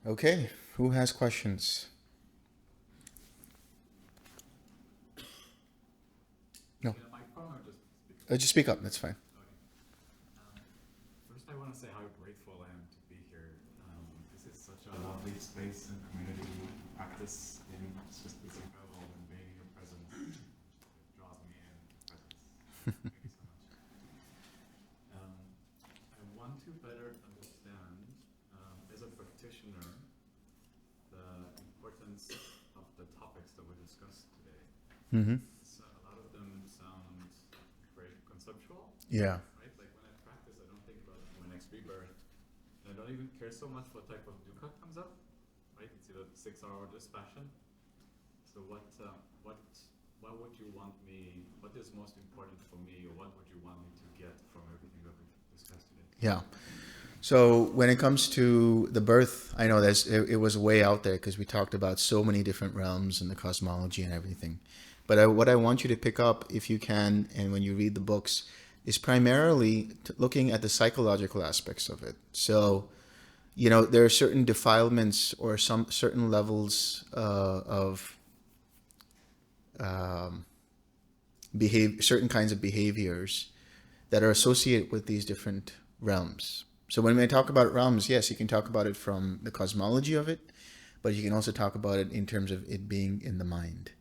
Okay, who has questions? No, Get a microphone or just speak up? just speak up. That's fine. Okay. Um, First, I want to say how grateful I am to be here. This is such a lovely space and community practice, and it's just it's incredible. And being in your presence it draws me in. Presence. Thank you so much. Um, I want to better understand, as a practitioner, the importance of the topics that we discussed today. Mm-hmm. So a lot of them sound very conceptual, Yeah. right? Like when I practice, I don't think about my next rebirth. And I don't even care so much what type of dukkha comes up, right? It's either 6 hour or dispassion. So what would you want me, what is most important for me, or what would you want me to get from everything that we've discussed today? Yeah. So when it comes to the birth, I know it was way out there because we talked about so many different realms and the cosmology and everything. But what I want you to pick up, if you can, and when you read the books, is primarily looking at the psychological aspects of it. So, there are certain defilements or some certain levels of certain kinds of behaviors that are associated with these different realms. So when we talk about realms, yes, you can talk about it from the cosmology of it, but you can also talk about it in terms of it being in the mind.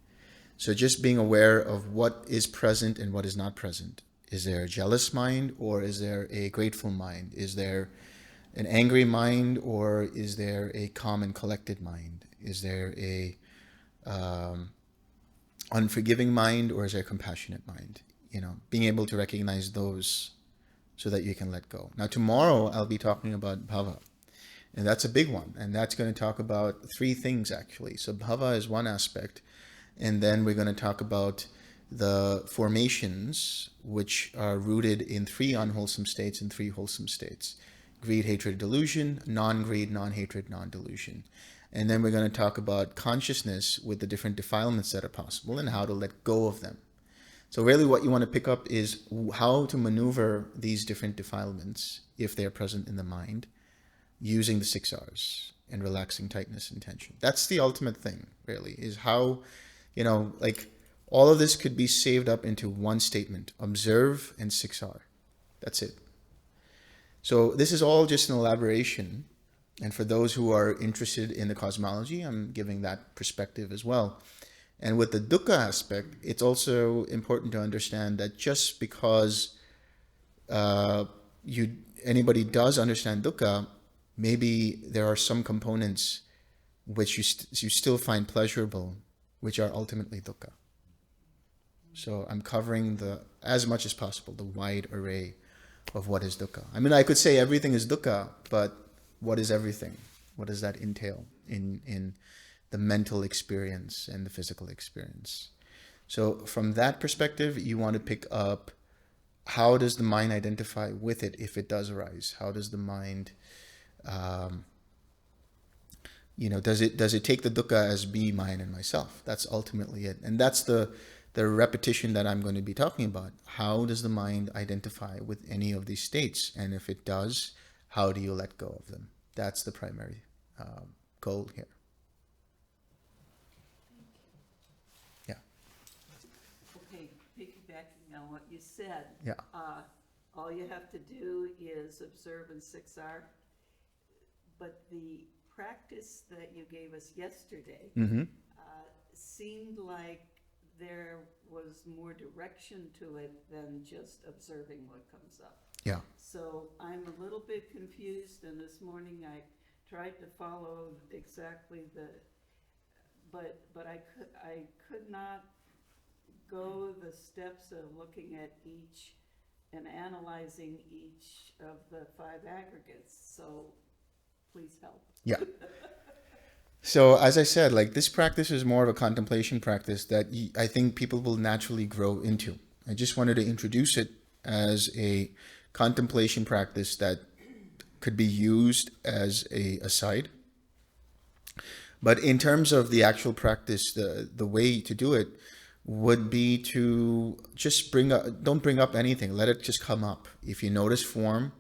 So just being aware of what is present and what is not present. Is there a jealous mind or is there a grateful mind? Is there an angry mind or is there a calm and collected mind? Is there a unforgiving mind or is there a compassionate mind? Being able to recognize those so that you can let go. Now, tomorrow I'll be talking about bhava, and that's a big one. And that's going to talk about three things actually. So, bhava is one aspect, and then we're going to talk about the formations, which are rooted in three unwholesome states and three wholesome states: greed, hatred, delusion, non greed, non hatred, non delusion. And then we're going to talk about consciousness with the different defilements that are possible and how to let go of them. So really what you want to pick up is how to maneuver these different defilements if they are present in the mind using the 6 R's and relaxing tightness and tension. That's the ultimate thing, really, is how, like all of this could be saved up into one statement: observe and 6R. That's it. So this is all just an elaboration. And for those who are interested in the cosmology, I'm giving that perspective as well. And with the dukkha aspect, it's also important to understand that just because anybody does understand dukkha, maybe there are some components which you still find pleasurable, which are ultimately dukkha. So I'm covering as much as possible the wide array of what is dukkha. I mean, I could say everything is dukkha, but what is everything? What does that entail in the mental experience and the physical experience? So from that perspective, you want to pick up, how does the mind identify with it if it does arise? How does the mind, does it take the dukkha as me, mine, and myself? That's ultimately it. And that's the repetition that I'm going to be talking about. How does the mind identify with any of these states? And if it does, how do you let go of them? That's the primary goal here. Yeah. Okay, piggybacking on what you said. Yeah. All you have to do is observe in 6R. But the practice that you gave us yesterday Mm-hmm. seemed like there was more direction to it than just observing what comes up. Yeah. So I'm a little bit confused, and this morning I tried to follow exactly but I could not go the steps of looking at each and analyzing each of the 5 aggregates. So please help. Yeah. So as I said, like this practice is more of a contemplation practice that I think people will naturally grow into. I just wanted to introduce it as a contemplation practice that could be used as a aside. But in terms of the actual practice, the way to do it would be to just don't bring up anything. Let it just come up. If you notice form,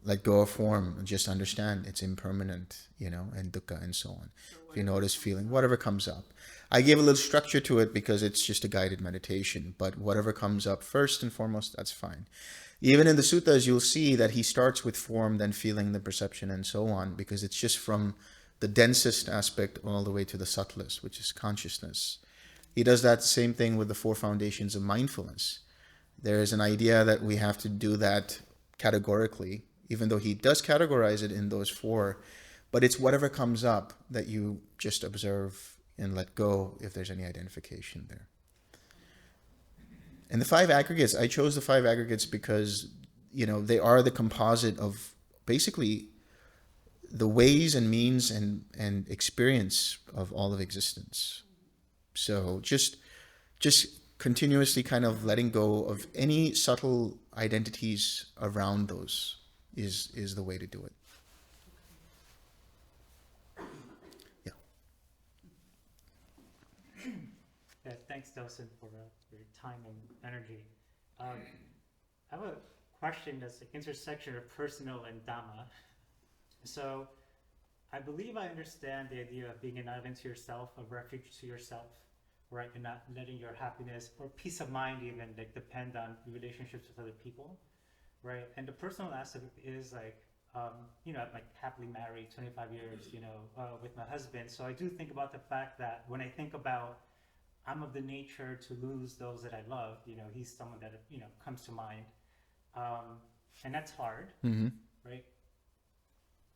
let go of form, and just understand it's impermanent, and dukkha and so on. If you notice feeling, whatever comes up. I gave a little structure to it because it's just a guided meditation, but whatever comes up first and foremost, that's fine. Even in the suttas, you'll see that he starts with form, then feeling, the perception, and so on, because it's just from the densest aspect all the way to the subtlest, which is consciousness. He does that same thing with the 4 foundations of mindfulness. There is an idea that we have to do that categorically, even though he does categorize it in those 4, but it's whatever comes up that you just observe and let go if there's any identification there. And the 5 aggregates, I chose the 5 aggregates because, they are the composite of basically the ways and means and experience of all of existence. So just continuously kind of letting go of any subtle identities around those is the way to do it. Yeah, thanks, Delson, for your time and energy. I have a question that's the intersection of personal and Dhamma. So I believe I understand the idea of being an island to yourself, a refuge to yourself, right? And not letting your happiness or peace of mind even depend on relationships with other people, right? And the personal aspect is I'm happily married 25 years, with my husband. So I do think about the fact that when I think about I'm of the nature to lose those that I love, he's someone that, comes to mind. And that's hard, right?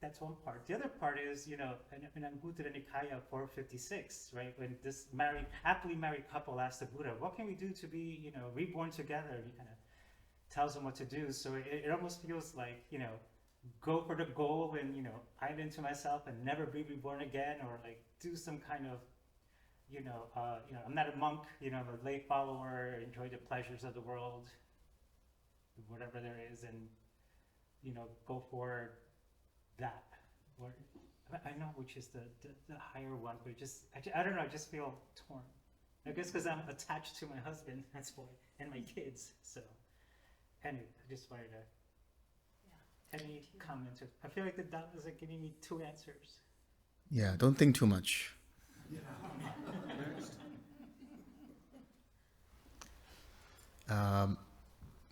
That's one part. The other part is, in Anguttara Nikaya 456, right? When this happily married couple asked the Buddha, what can we do to be, reborn together? And he kind of tells them what to do. So it almost feels like, go for the goal and, island to myself and never be reborn again, or do some kind of, I'm not a monk, I'm a lay follower, enjoy the pleasures of the world, whatever there is, and, go for that. Or, I know which is the higher one, but I don't know, I just feel torn. I guess because I'm attached to my husband, that's why, and my kids, so. Anyway, I just wanted to, any comments? I feel like the Dhamma is giving me 2 answers. Yeah, don't think too much.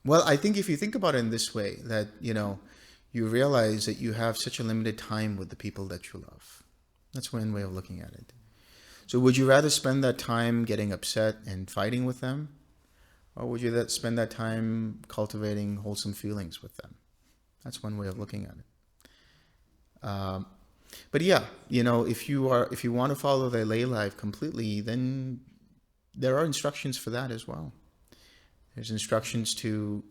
Well, I think if you think about it in this way, that, you realize that you have such a limited time with the people that you love. That's one way of looking at it. So would you rather spend that time getting upset and fighting with them? Or would you spend that time cultivating wholesome feelings with them? That's one way of looking at it. But yeah, if you want to follow the lay life completely, then there are instructions for that as well. There's instructions to,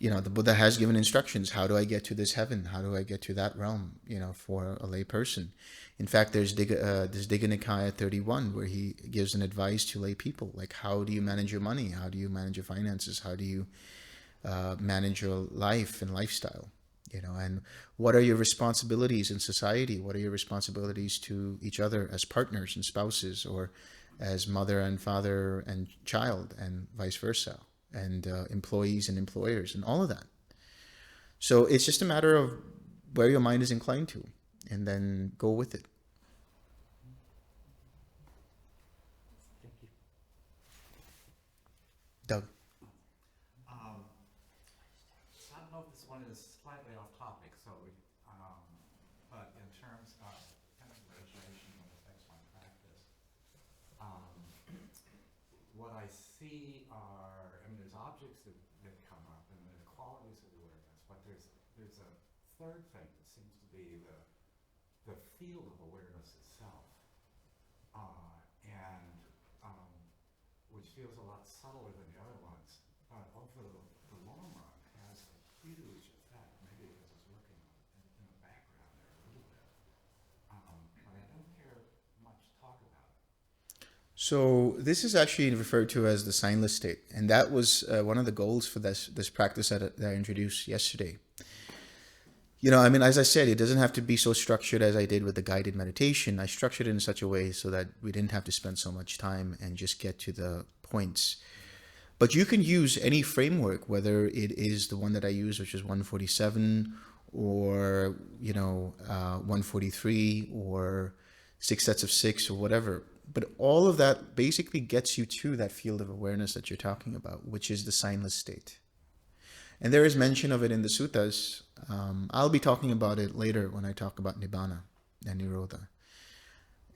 the Buddha has given instructions. How do I get to this heaven? How do I get to that realm, for a lay person? In fact, there's Digha Nikaya 31, where he gives an advice to lay people, like how do you manage your money? How do you manage your finances? How do you manage your life and lifestyle? And what are your responsibilities in society? What are your responsibilities to each other as partners and spouses, or as mother and father and child, and vice versa, and employees and employers, and all of that. So it's just a matter of where your mind is inclined to, and then go with it. Thank you. Doug. I don't know if this one is slightly off topic, but in terms of kind of origination and affects my practice, what I see are, there's objects that come up, and there's qualities of awareness, but there's a third thing that seems to be the field of awareness itself, and which feels a lot subtler than the other ones, but over the long run has a huge effect, maybe because it's working in the background there a little bit, but I don't hear much talk about it. So this is actually referred to as the signless state, and that was one of the goals for this practice that I introduced yesterday. As I said, it doesn't have to be so structured as I did with the guided meditation. I structured it in such a way so that we didn't have to spend so much time and just get to the points. But you can use any framework, whether it is the one that I use, which is 147, or 143, or 6 sets of 6, or whatever. But all of that basically gets you to that field of awareness that you're talking about, which is the signless state. And there is mention of it in the suttas. I'll be talking about it later when I talk about nibbana and nirodha.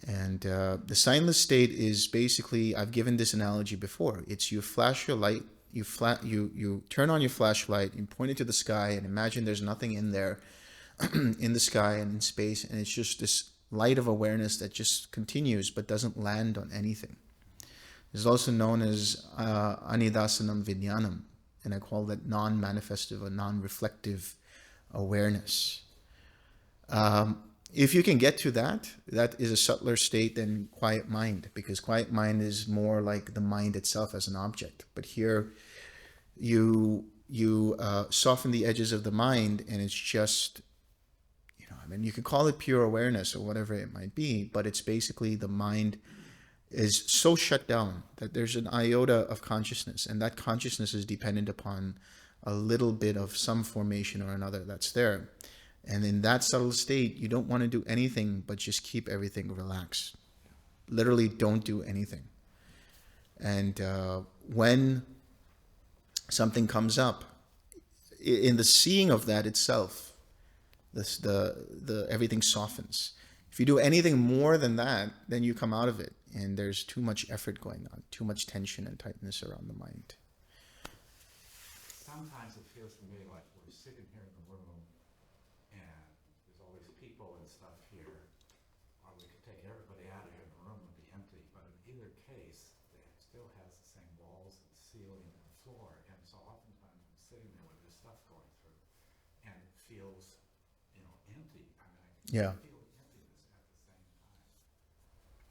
And the signless state is basically, I've given this analogy before. It's you flash your light, you turn on your flashlight, you point it to the sky, and imagine there's nothing in there, in the sky and in space, and it's just this light of awareness that just continues but doesn't land on anything. It's also known as anidasanam vijnanam, and I call that non-manifestive or non-reflective awareness. If you can get to that, that is a subtler state than quiet mind, because quiet mind is more like the mind itself as an object. But here, you soften the edges of the mind, and it's just, you can call it pure awareness or whatever it might be, but it's basically the mind is so shut down that there's an iota of consciousness, and that consciousness is dependent upon a little bit of some formation or another that's there. And in that subtle state, you don't want to do anything but just keep everything relaxed. Literally, don't do anything. And when something comes up, in the seeing of that itself, the everything softens. If you do anything more than that, then you come out of it, and there's too much effort going on, too much tension and tightness around the mind. Sometimes it feels to me like we're sitting here in the room and there's all these people and stuff here, or we could take everybody out of here and the room would be empty. But in either case, it still has the same walls and ceiling and floor. And so oftentimes I'm sitting there with this stuff going through and it feels, empty. I mean, I Yeah. feel emptiness at the same time.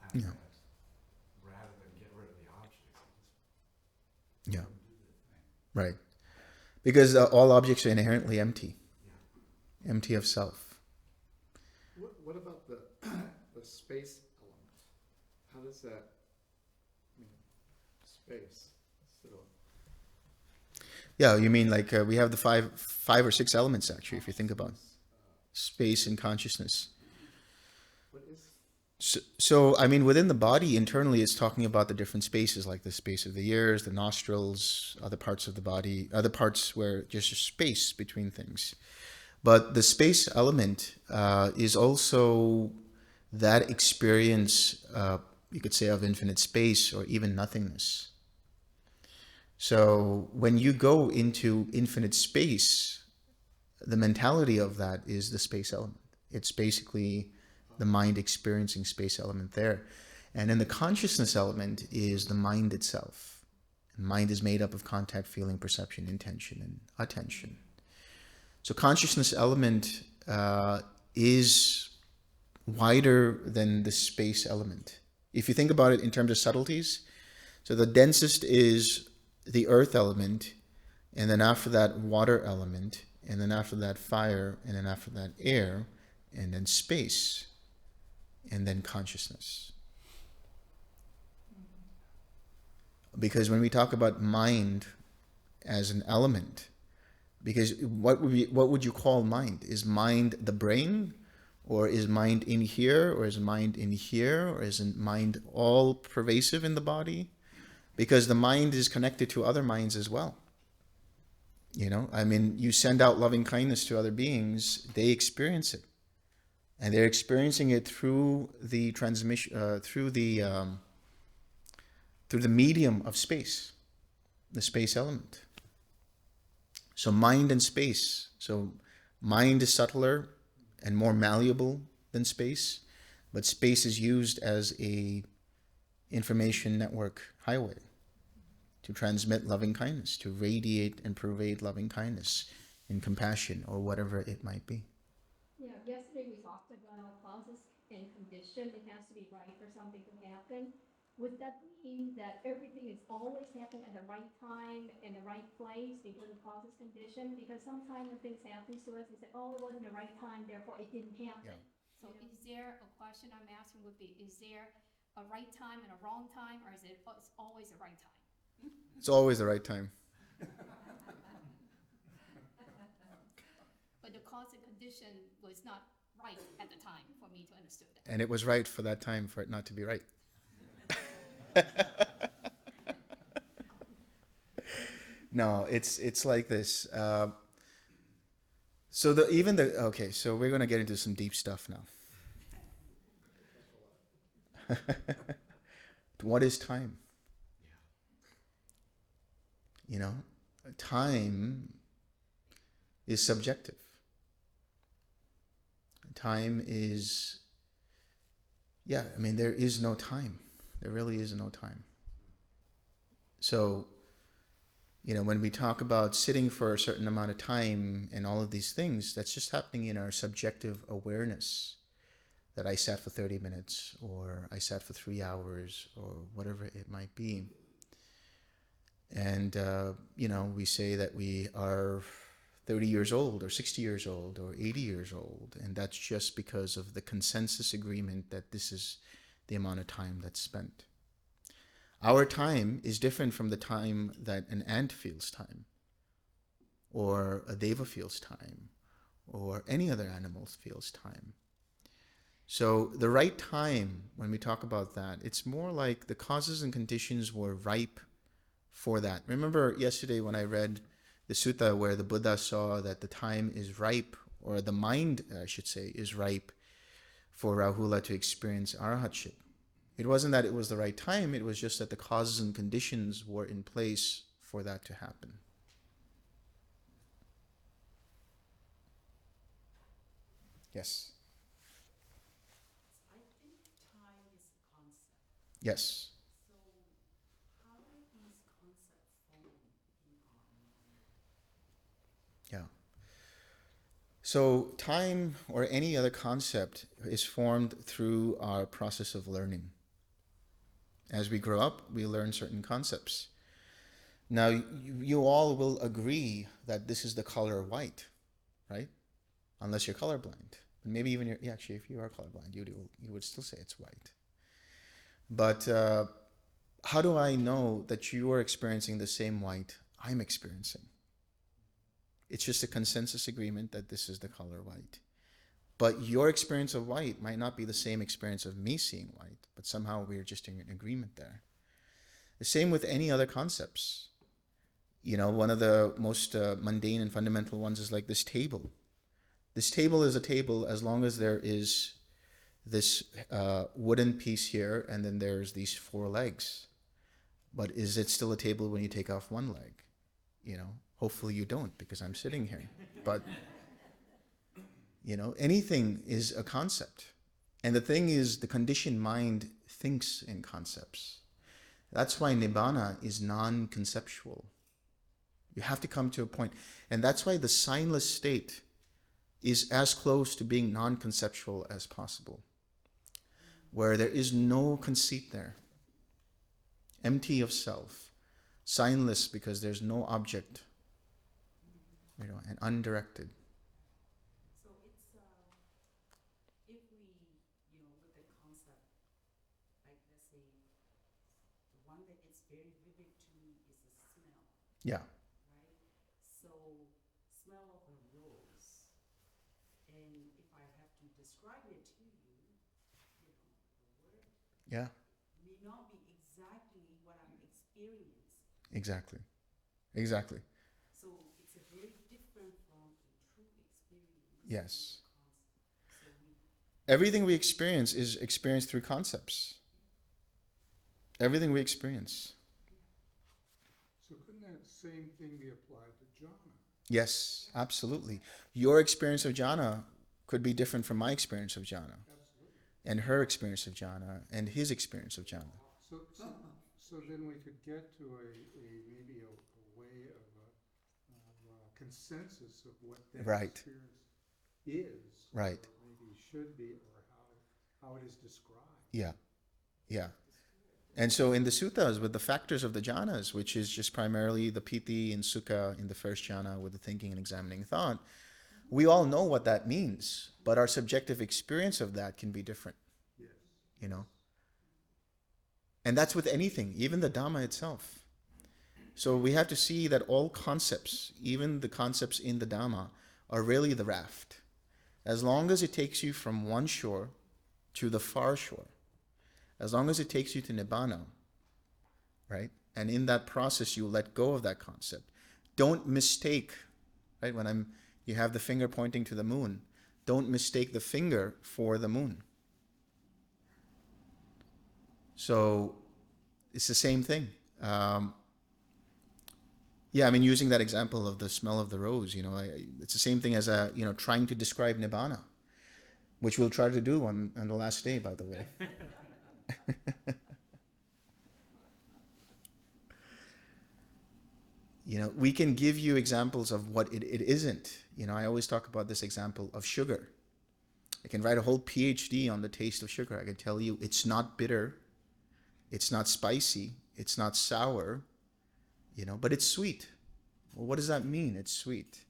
And Yeah. that rather than get rid of the objects, I just Yeah. do the thing. Right. Because all objects are inherently empty, Yeah. empty of self. What about the space element? How does that, space? Yeah, you mean like we have the five or six elements, actually, if you think about space and consciousness. What is? So, within the body, internally, it's talking about the different spaces, like the space of the ears, the nostrils, other parts of the body, other parts where just a space between things. But the space element is also that experience, you could say, of infinite space or even nothingness. So when you go into infinite space, the mentality of that is the space element. It's basically the mind experiencing space element there. And then the consciousness element is the mind itself. And mind is made up of contact, feeling, perception, intention, and attention. So consciousness element is wider than the space element. If you think about it in terms of subtleties, so the densest is the earth element, and then after that water element, and then after that fire, and then after that air, and then space, and then consciousness. Because when we talk about mind as an element, because what would you call mind? Is mind the brain? Or is mind in here? Or is mind in here? Or isn't mind all pervasive in the body? Because the mind is connected to other minds as well. You send out loving kindness to other beings, they experience it. And they're experiencing it through the transmission, through the medium of space, the space element. So mind and space. So mind is subtler and more malleable than space, but space is used as a information network highway to transmit loving kindness, to radiate and pervade loving kindness and compassion or whatever it might be. Yeah, yesterday we talked about causes and condition. It has to be right for something to happen. Would that mean that everything is always happening at the right time in the right place because of causes condition? Because sometimes when things happen to us, we say, oh, it wasn't the right time, therefore it didn't happen. Yeah. So is there a question I'm asking would be, is there a right time and a wrong time, or is it it's always the right time? It's always the right time. But the cause and condition was not right at the time for me to understand that. And it was right for that time for it not to be right. No, it's like this. Okay, so we're gonna get into some deep stuff now. What is time? You know, time is subjective. Time is, I mean, there is no time. There really is no time. So, when we talk about sitting for a certain amount of time and all of these things, that's just happening in our subjective awareness. That I sat for 30 minutes, or I sat for 3 hours, or whatever it might be. And, we say that we are 30 years old, or 60 years old, or 80 years old. And that's just because of the consensus agreement that this is the amount of time that's spent. Our time is different from the time that an ant feels time, or a deva feels time, or any other animal feels time. So the right time, when we talk about that, it's more like the causes and conditions were ripe for that. Remember yesterday when I read the sutta where the Buddha saw that the time is ripe, or the mind, I should say, is ripe for Rahula to experience arahatship. It wasn't that it was the right time, it was just that the causes and conditions were in place for that to happen. Yes. Yes. So, how do these concepts form in our mind? Yeah. So time or any other concept is formed through our process of learning. As we grow up, we learn certain concepts. Now, you all will agree that this is the color white, right? Unless you're colorblind. Maybe even actually, if you are colorblind, you would still say it's white. But how do I know that you are experiencing the same white I'm experiencing? It's just a consensus agreement that this is the color white. But your experience of white might not be the same experience of me seeing white, but somehow we're just in agreement there. The same with any other concepts. One of the most mundane and fundamental ones is like this table. This table is a table as long as there is this wooden piece here, and then there's these 4 legs. But is it still a table when you take off one leg? Hopefully you don't, because I'm sitting here. But, anything is a concept. And the thing is, the conditioned mind thinks in concepts. That's why Nibbana is non-conceptual. You have to come to a point. And that's why the signless state is as close to being non-conceptual as possible, where there is no conceit there, empty of self, signless because there's no object, and undirected. So it's, if we, with the concept, like let's say, the one that is very vivid to me is the smell, Yeah, right? So, smell of a rose, and if I have to describe it to you, the word yeah, may not be exactly what I'm experiencing. exactly. So it's a very different from a true experience. Yes. So Everything we experience is experienced through concepts. Everything we experience. So couldn't that same thing be applied to jhana? Yes, absolutely. Your experience of jhana could be different from my experience of jhana, Absolutely. and her experience of jhana, and his experience of jhana. So then we could get to maybe a way of a consensus of what that Right. experience is. Right. Or maybe should be, or how it is described. Yeah. And so in the suttas, with the factors of the jhanas, which is just primarily the piti and sukha in the first jhana with the thinking and examining thought, we all know what that means, but our subjective experience of that can be different, Yes. And that's with anything, even the Dhamma itself. So we have to see that all concepts, even the concepts in the Dhamma, are really the raft. As long as it takes you from one shore to the far shore, as long as it takes you to Nibbana, right? And in that process, you let go of that concept. Don't mistake, right? You have the finger pointing to the moon. Don't mistake the finger for the moon. So it's the same thing. Yeah, I mean, using that example of the smell of the rose, it's the same thing as trying to describe Nibbana, which we'll try to do on the last day, by the way. We can give you examples of what it isn't. I always talk about this example of sugar. I can write a whole PhD on the taste of sugar. I can tell you it's not bitter, it's not spicy, it's not sour, but it's sweet. Well, what does that mean? It's sweet.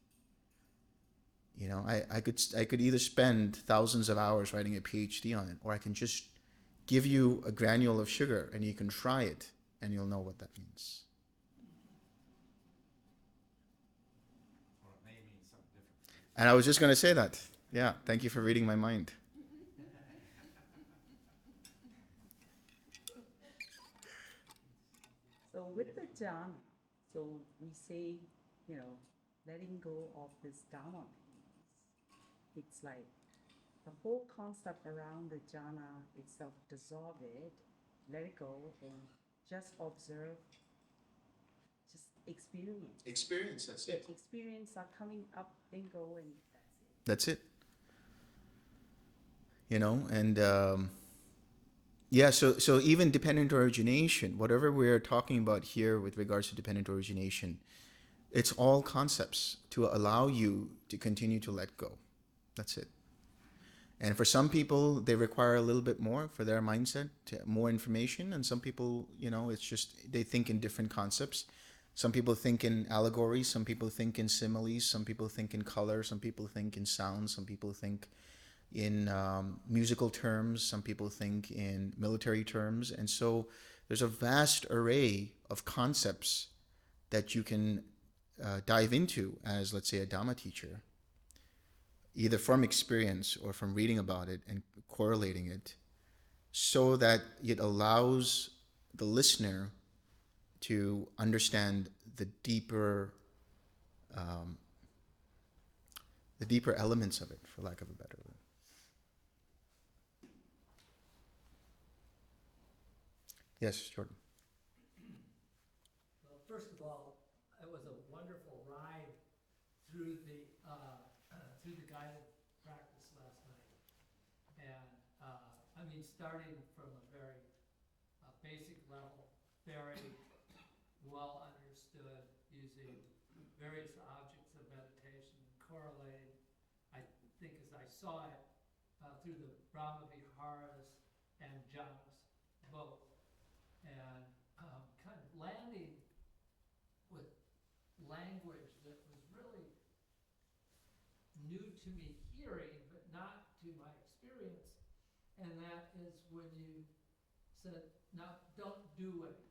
I could either spend thousands of hours writing a PhD on it, or I can just give you a granule of sugar and you can try it and you'll know what that means. Or it may mean something different. And I was just going to say that. Yeah, thank you for reading my mind. So with the jhana, so we say, letting go of this dharma piece. It's like the whole concept around the jhana itself, dissolve it, let it go, and just observe, just experience. Experience, that's it. Experience are coming up and go, and That's it. And yeah, so even dependent origination, whatever we're talking about here with regards to dependent origination, it's all concepts to allow you to continue to let go. That's it. And for some people, they require a little bit more for their mindset, more information. And some people, it's just they think in different concepts. Some people think in allegories, some people think in similes, some people think in color, some people think in sound, some people think in musical terms, some people think in military terms. And so there's a vast array of concepts that you can dive into as, let's say, a Dhamma teacher, either from experience or from reading about it and correlating it, so that it allows the listener to understand the deeper elements of it, for lack of a better word. Yes, Jordan. Well, first of all, it was a wonderful ride through the guided practice last night, and starting from a very basic level, very well understood, using various objects of meditation and correlating. I think as I saw it through the Brahma Viharas and jhanas both, and kind of landing with language that was really new to me hearing, but not to my experience, and that is when you said, now don't do anything.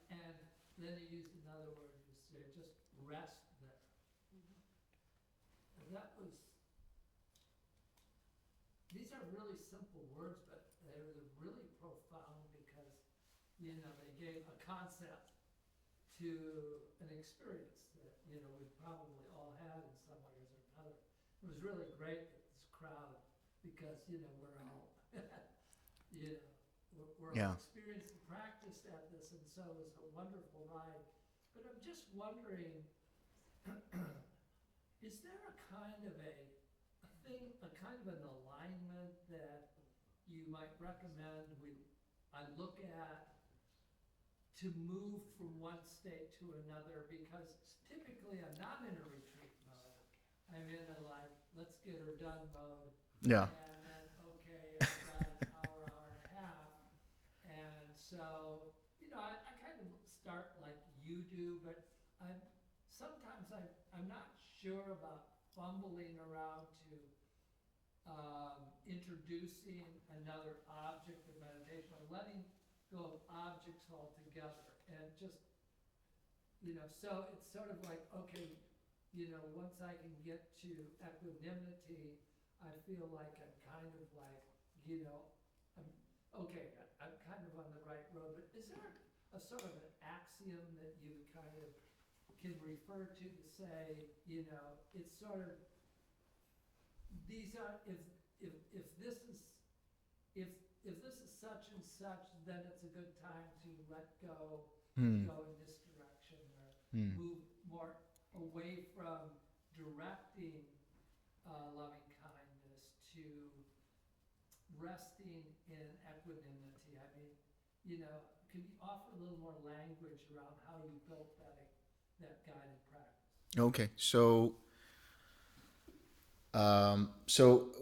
And then you used another word, you said just rest there. And that was, these are really simple words, but they were really profound because, they gave a concept to an experience that, we probably all had in some ways or another. It was really great with this crowd because, we're all, we're all experienced and practiced at this, and so it was a wonderful ride. But I'm just wondering, is there a kind of a kind of an alignment that you might recommend I look at to move from one state to another? Because typically I'm not in a retreat mode. I'm in a let's get her done mode. Yeah. And then, okay, I've got an hour and a half. And so, I kind of start like you do, but sometimes I'm not sure about fumbling around to introducing another object of meditation, or letting go of objects altogether, and just, you know, so it's sort of like, okay, you know, once I can get to equanimity, I feel like I'm kind of like, you know, okay, I'm kind of on the right road, but is there a sort of an axiom that you kind of can refer to say, you know, it's sort of, these are, if this is, if this is such and such, then it's a good time to let go, Hmm. go in this direction, or Hmm. move more away from directing loving kindness to resting in equanimity. I mean, you know, can you offer a little more language around how you built that guided practice? Okay, so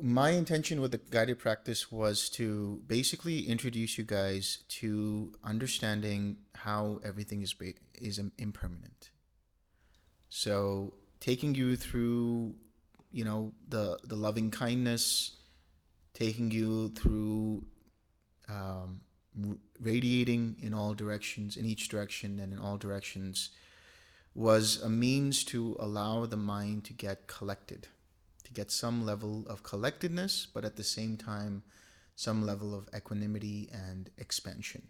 my intention with the guided practice was to basically introduce you guys to understanding how everything is impermanent. So taking you through, you know, the loving kindness, taking you through radiating in all directions, in each direction and in all directions, was a means to allow the mind to get collected, to get some level of collectedness, but at the same time, some level of equanimity and expansion.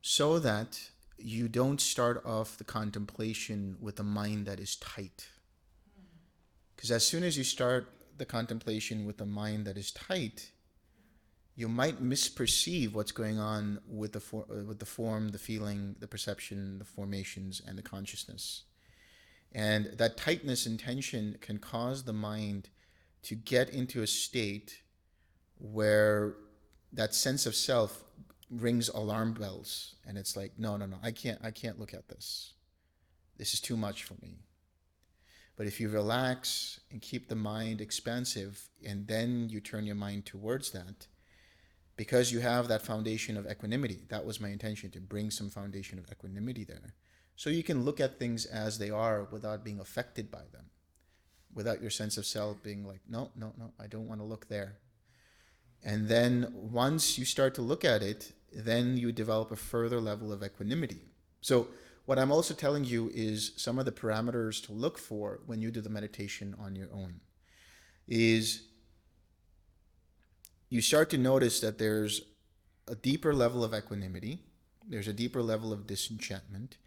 So that you don't start off the contemplation with a mind that is tight. Because as soon as you start the contemplation with a mind that is tight, you might misperceive what's going on with the form, the feeling, the perception, the formations, and the consciousness. And that tightness and tension can cause the mind to get into a state where that sense of self rings alarm bells, and it's like, no, I can't look at this. This is too much for me. But if you relax and keep the mind expansive, and then you turn your mind towards that, because you have that foundation of equanimity, that was my intention, to bring some foundation of equanimity there. So you can look at things as they are without being affected by them, without your sense of self being like, no, I don't want to look there. And then once you start to look at it, then you develop a further level of equanimity. So what I'm also telling you is some of the parameters to look for when you do the meditation on your own is you start to notice that there's a deeper level of equanimity, there's a deeper level of disenchantment,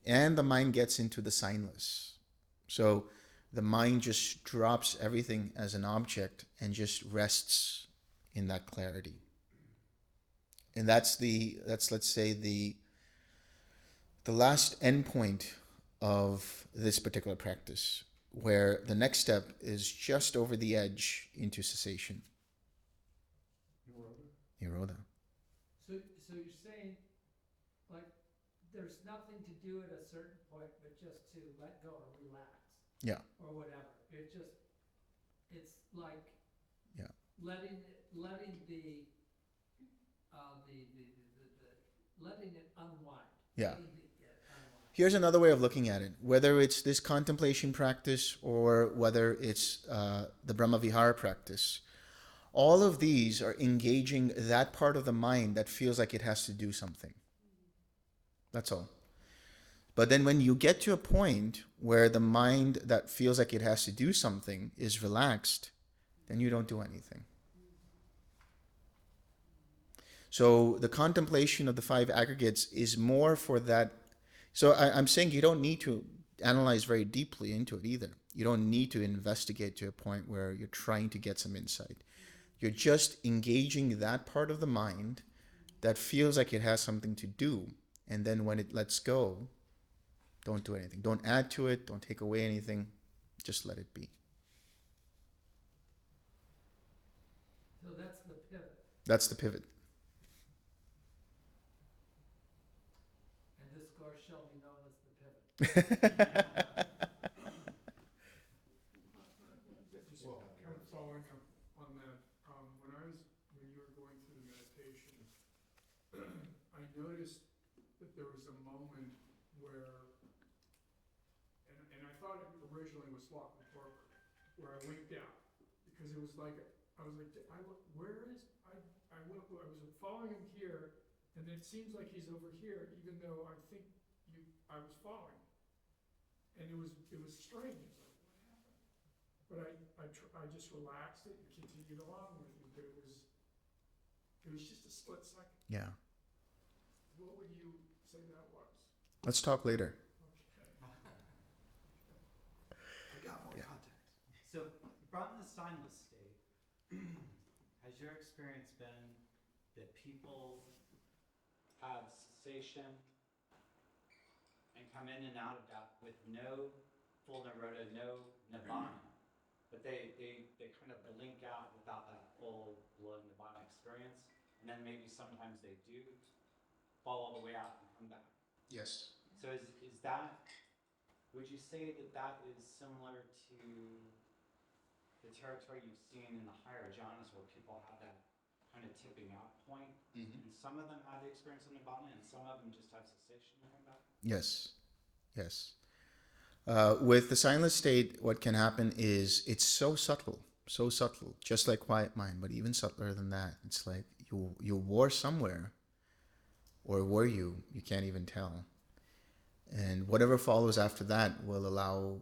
and the mind gets into the signless. So the mind just drops everything as an object and just rests in that clarity. And that's let's say the last endpoint of this particular practice, where the next step is just over the edge into cessation. Nirodha. So you're saying, like, there's nothing to do at a certain point, but just to let go or relax. Yeah. Or whatever. It's like Yeah. letting the letting it unwind. Yeah. Letting it get unwind. Here's another way of looking at it. Whether it's this contemplation practice or whether it's the Brahmavihara practice, all of these are engaging that part of the mind that feels like it has to do something. That's all. But then when you get to a point where the mind that feels like it has to do something is relaxed, then you don't do anything. So the contemplation of the five aggregates is more for that. So I'm saying you don't need to analyze very deeply into it either. You don't need to investigate to a point where you're trying to get some insight. You're just engaging that part of the mind that feels like it has something to do. And then when it lets go, don't do anything. Don't add to it. Don't take away anything. Just let it be. So that's the pivot. That's the pivot. And this course shall be known as the pivot. Just kind of following up on that, when you were going through the meditation, I noticed that there was a moment where, and I thought it originally was walking forward, where I winked out, because it was like, I was like, where is, I I was following him here, and it seems like he's over here, even though I think I was following. And it was strange, it was like, what happened? But I just relaxed it and continued along with it, but it was just a split second. Yeah. What would you say that was? Let's talk later. I got more context. So, from the signless state, has your experience been that people have cessation and come in and out of that with no full nirvana, no nirvana, but they kind of blink out without that full blown nirvana experience, and then maybe sometimes they do fall all the way out and come back. Yes. So is that, would you say that that is similar to the territory you've seen in the higher jhanas where people have that kind of tipping out point? Mm-hmm. And some of them have the experience of nirvana and some of them just have cessation and come back? Yes. Yes. With the signless state, what can happen is it's so subtle, just like quiet mind, but even subtler than that. It's like you were somewhere, or were you? You can't even tell. And whatever follows after that will allow,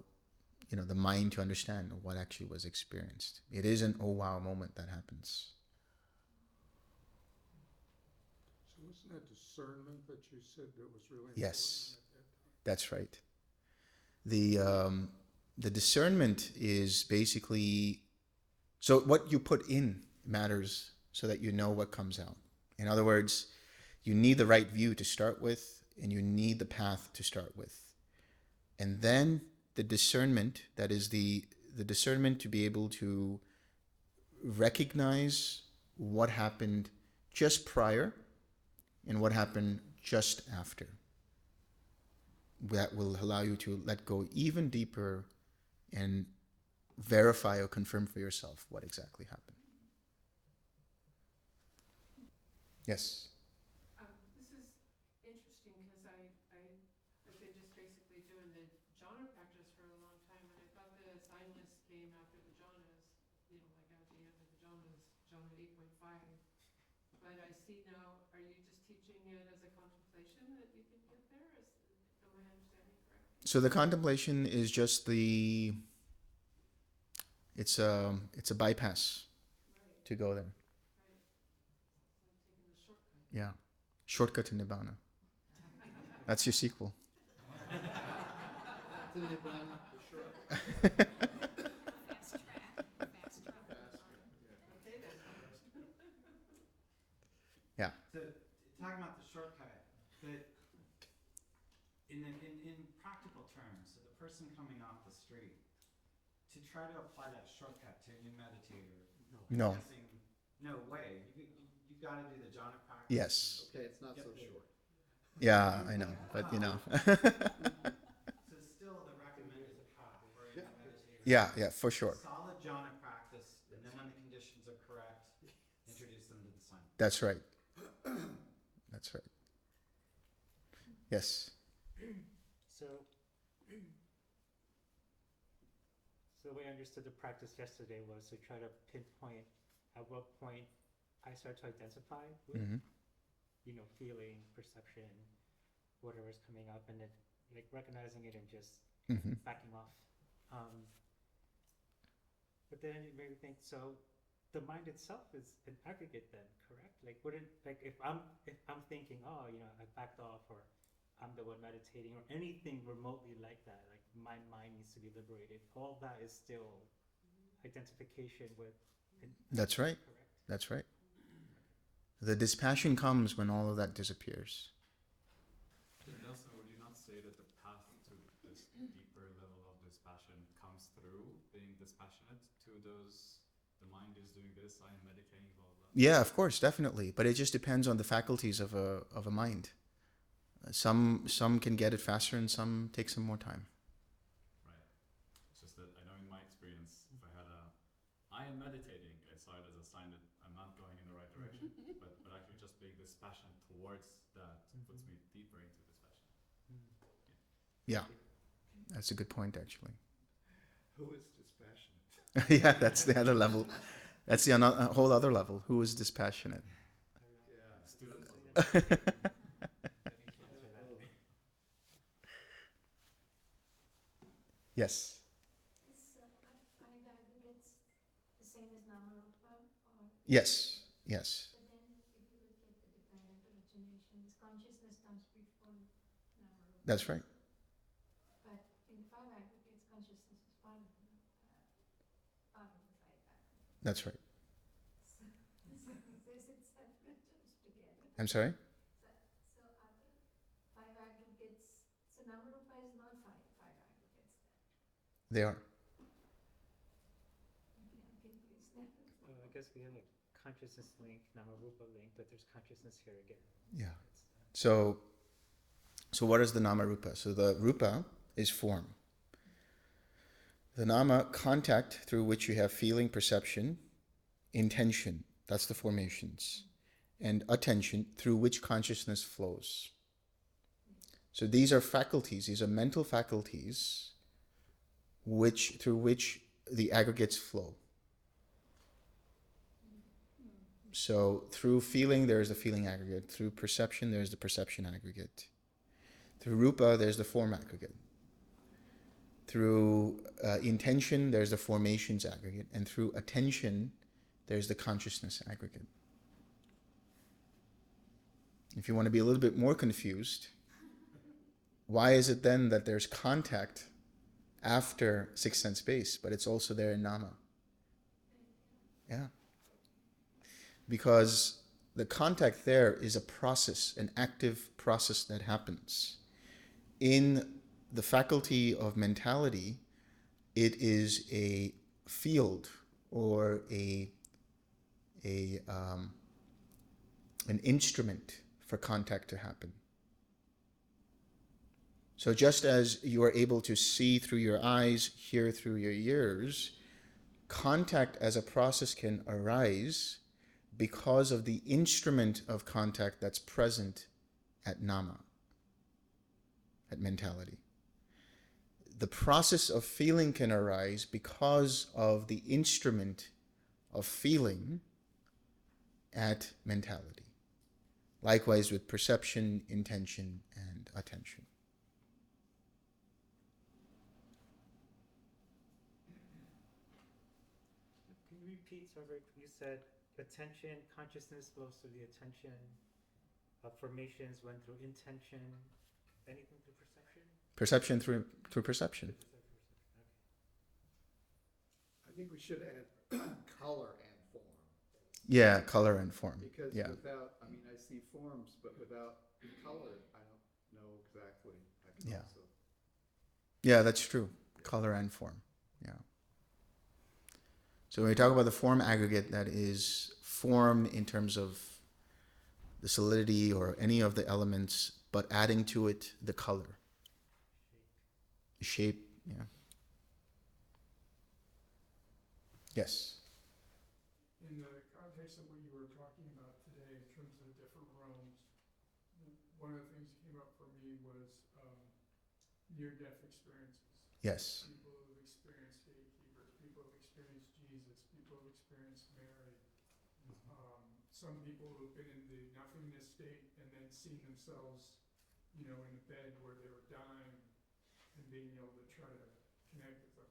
the mind to understand what actually was experienced. It is an oh wow moment that happens. So wasn't that discernment that you said that was really Yes. important at that time? That's right. The discernment is basically, so what you put in matters so that you know what comes out. In other words, you need the right view to start with, and you need the path to start with. And then the discernment, that is the discernment to be able to recognize what happened just prior and what happened just after. That will allow you to let go even deeper and verify or confirm for yourself what exactly happened. Yes? This is interesting because I've been just basically doing the jhana practice for a long time, and I thought the signless came after the jhanas, like at the end of the jhanas, jhana 8.5. But I see now, are you just teaching it as a contemplation that you can get there? Am I understanding correctly? So the contemplation is just it's a bypass Right, to go there. right. It's like taking the shortcut. Yeah. Shortcut to Nibbana. That's your sequel. To the Nibbana, for sure. Fast track. Okay then. Yeah. So, talking about the shortcut, that in practical terms, so the person coming off the street, to try to apply that shortcut to a new meditator, No. I'm guessing, no way. You got to do the jhana practice. Yes. Okay, it's not so short. Yeah, I know. But So still the recommended path for a new meditator. yeah, for sure. Solid jhana practice, and then when the conditions are correct, introduce them to the sign. That's right. That's right. Yes. So the way I understood the practice yesterday was to try to pinpoint at what point I start to identify with, Mm-hmm. Feeling, perception, whatever's coming up, and then like recognizing it and just Mm-hmm. backing off. But then it made me think, so the mind itself is an aggregate then, correct? Like wouldn't, like if I'm thinking, I backed off, or I'm the one meditating, or anything remotely like that, like my mind needs to be liberated, all that is still identification with. That's right. Correct. That's right. The dispassion comes when all of that disappears. Delson, would you not say that the path to this deeper level of dispassion comes through being dispassionate to those, the mind is doing this, I am meditating, blah, blah, blah? Yeah, of course, definitely. But it just depends on the faculties of a mind. Some can get it faster, and some take some more time. Right. It's just that I know in my experience, if I had I am meditating, I saw it as a sign that I'm not going in the right direction. but actually just being dispassionate towards that puts me deeper into dispassion. Yeah, that's a good point, actually. Who is dispassionate? Yeah, that's the other level. That's the whole other level. Who is dispassionate? Then he can't answer that. Yes. Is five aggregates the same as Namarupa, or? Yes. Yes. But then if you look at the dependent originations, consciousness comes before Namarupa. That's right. But in five aggregates, consciousness is part of the five aggregates. That's right. So is it separate or together? I'm sorry? So are the five aggregates, so Namarupa is not five aggregates then? They are. Okay, I'm confused now. Well, I guess we have a consciousness link, Namarupa link, but there's consciousness here again. Yeah. It's, So what is the nama rupa? So the rupa is form. The nama, contact through which you have feeling, perception, intention. That's the formations. And attention through which consciousness flows. So these are faculties. These are mental faculties through which the aggregates flow. So through feeling, there is the feeling aggregate. Through perception, there is the perception aggregate. Through rupa, there's the form aggregate. Through intention, there's the formations aggregate. And through attention, there's the consciousness aggregate. If you want to be a little bit more confused, why is it then that there's contact after sixth sense base, but it's also there in nama? Yeah. Because the contact there is a process, an active process that happens. In the faculty of mentality, it is a field or an instrument for contact to happen. So just as you are able to see through your eyes, hear through your ears, contact as a process can arise because of the instrument of contact that's present at nama, at mentality. The process of feeling can arise because of the instrument of feeling at mentality. Likewise with perception, intention, and attention. can you repeat, so you said attention, consciousness flows through the attention, formations went through intention, anything through perception? Perception through perception. I think we should add color and form. Yeah, color and form. Because Yeah. without, I mean, I see forms, but without color, I don't know exactly. I can Yeah. also, Yeah, that's true. Color and form. Yeah. So when we talk about the form aggregate, that is form in terms of the solidity or any of the elements, but adding to it the color. Shape, yeah. Yes. In the context of what you were talking about today, in terms of the different realms, one of the things that came up for me was near-death experiences. Yes. People who have experienced gatekeepers, people who have experienced Jesus, people who have experienced Mary. Some people who have been in the nothingness state and then seen themselves, in a bed where they were dying and being able to try to connect with them.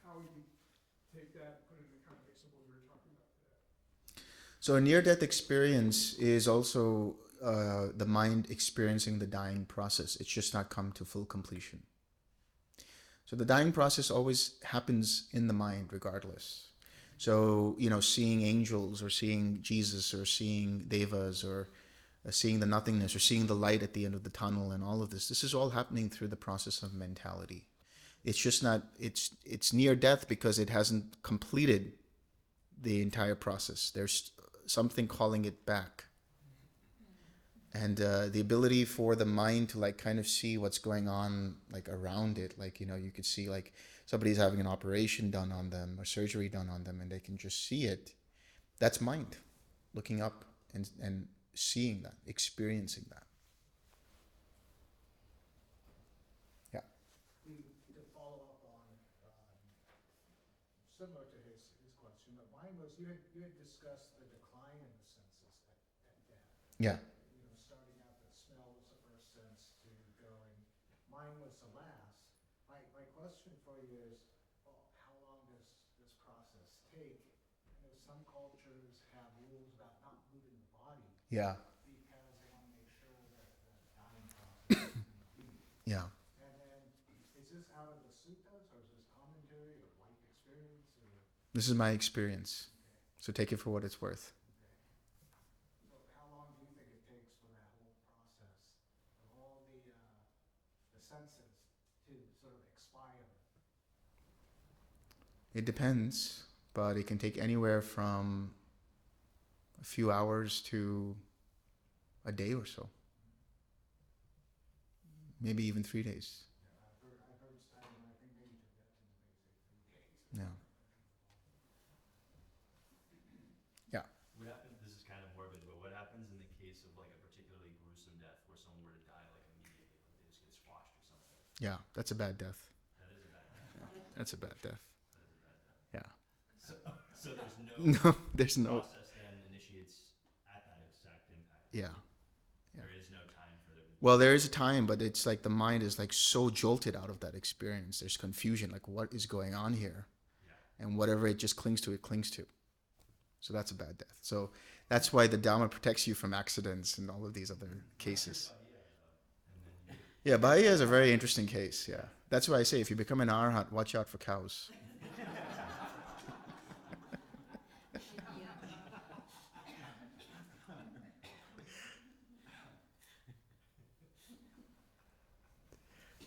How would you take that and put it in the context of what we were talking about today? So a near-death experience is also the mind experiencing the dying process. It's just not come to full completion. So the dying process always happens in the mind regardless. So, seeing angels or seeing Jesus or seeing devas or seeing the nothingness or seeing the light at the end of the tunnel and all of this is all happening through the process of mentality. It's just not, it's near death because it hasn't completed the entire process. There's something calling it back. And the ability for the mind to kind of see what's going on around it, you could see somebody's having an operation done on them or surgery done on them and they can just see it. That's mind looking up and seeing that, experiencing that. Yeah. To follow up on, similar to his question, but mine was, you had discussed the decline in the senses. Yeah. You know, starting out, the smell was the first sense to going. Mine was the last. My question for you is, well, how long does this process take? I know some cultures have rules about not moving the body Yeah. because they want to make sure that the dying process is complete. Yeah. And then, is this out of the suttas, or is this commentary, or life experience, or? This is my experience. Okay, So take it for what it's worth. okay. So how long do you think it takes for that whole process of all the senses to sort of expire? It depends, but it can take anywhere from a few hours to a day or so. Maybe even 3 days. Yeah, I've heard, I think maybe Tibetans may say 3 days. Yeah. Yeah. What happens, this is kind of morbid, but what happens in the case of like a particularly gruesome death where someone were to die like immediately, like they just get squashed or something? Yeah, that's a bad death. That is a bad death. That's a bad death. That is a bad death. Yeah. So there's no, No, there's no. process then initiates at that exact impact. Yeah. There is no time for the. Well, there is a time, but it's like the mind is like so jolted out of that experience. There's confusion, like what is going on here? Yeah. And whatever it just clings to, it clings to. So that's a bad death. So that's why the Dhamma protects you from accidents and all of these other cases. Yeah, Bahia is a very interesting case, yeah. That's why I say if you become an arhat, watch out for cows.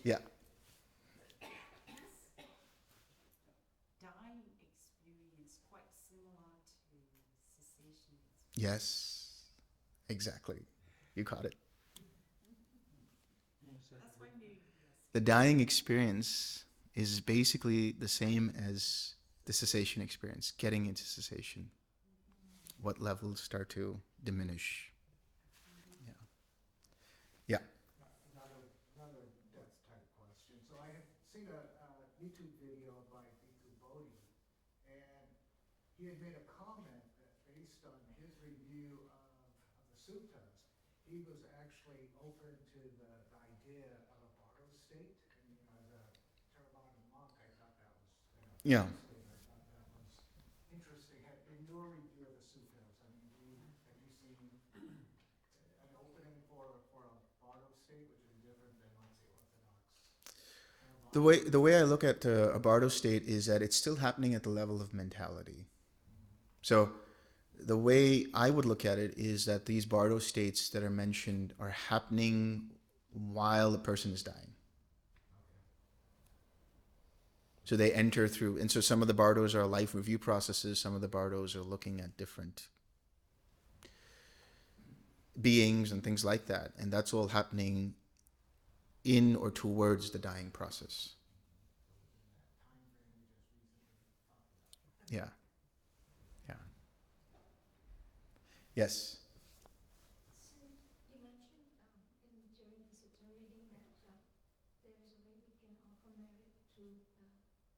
Yeah. Dying experience quite similar to cessation experience. Yes. Exactly. You caught it. That's why maybe, yes. The dying experience is basically the same as the cessation experience, getting into cessation. What levels start to diminish. Yeah. Yeah. Another death type question. So I had seen a YouTube video by Bhikkhu Bodhi, and he had made a comment that based on his review of the suttas, he was actually open to the idea of a bardo state. And you know, as a Theravada monk, I thought that was Yeah. I thought that was interesting. In your review of the suttas, I mean, have you seen an opening for a bardo state, which is different than, let's say, orthodox? The way I look at a bardo state is that it's still happening at the level of mentality. So the way I would look at it is that these bardo states that are mentioned are happening while the person is dying. So they enter through, and so some of the bardos are life review processes, some of the bardos are looking at different beings and things like that, and that's all happening in or towards the dying process. Yeah. Yeah. Yes. So you mentioned during the Sutta reading that there is a way we can offer merit to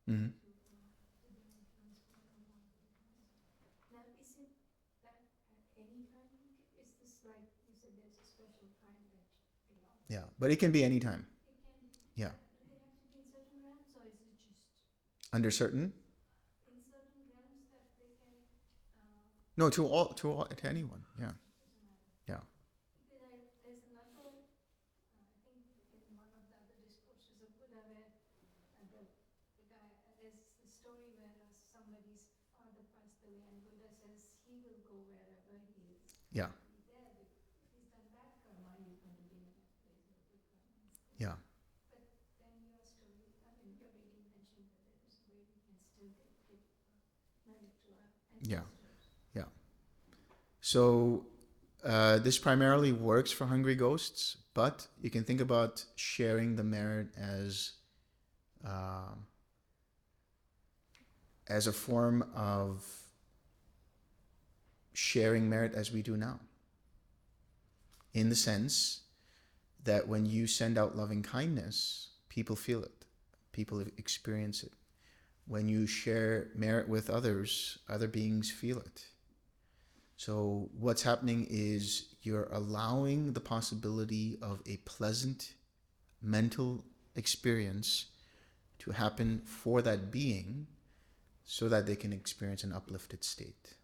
Mm-hmm. the divine transfer from one to the next. Now, isn't that at any time? Is this like you said? There's a special time that you know. Yeah, but it can be any time. It can. Yeah. Do they have to be in certain realms, or is it just Under certain? in certain realms that they can? No, to anyone. Yeah. Doesn't matter. Yeah. Because there's another, I think in one of the other discourses of Buddha where the guy, there's a story where somebody's father passed away and Buddha says he will go wherever he is. Yeah. Be there, if he's done bad karma, he's going to be in that place of good karma. Yeah. But then your story, your reading mentioned that there is a way we can still give merit to our Yeah. ancestors. Yeah. So this primarily works for hungry ghosts, but you can think about sharing the merit as a form of sharing merit as we do now. In the sense that when you send out loving kindness, people feel it, people experience it. When you share merit with others, other beings feel it. So what's happening is you're allowing the possibility of a pleasant mental experience to happen for that being so that they can experience an uplifted state.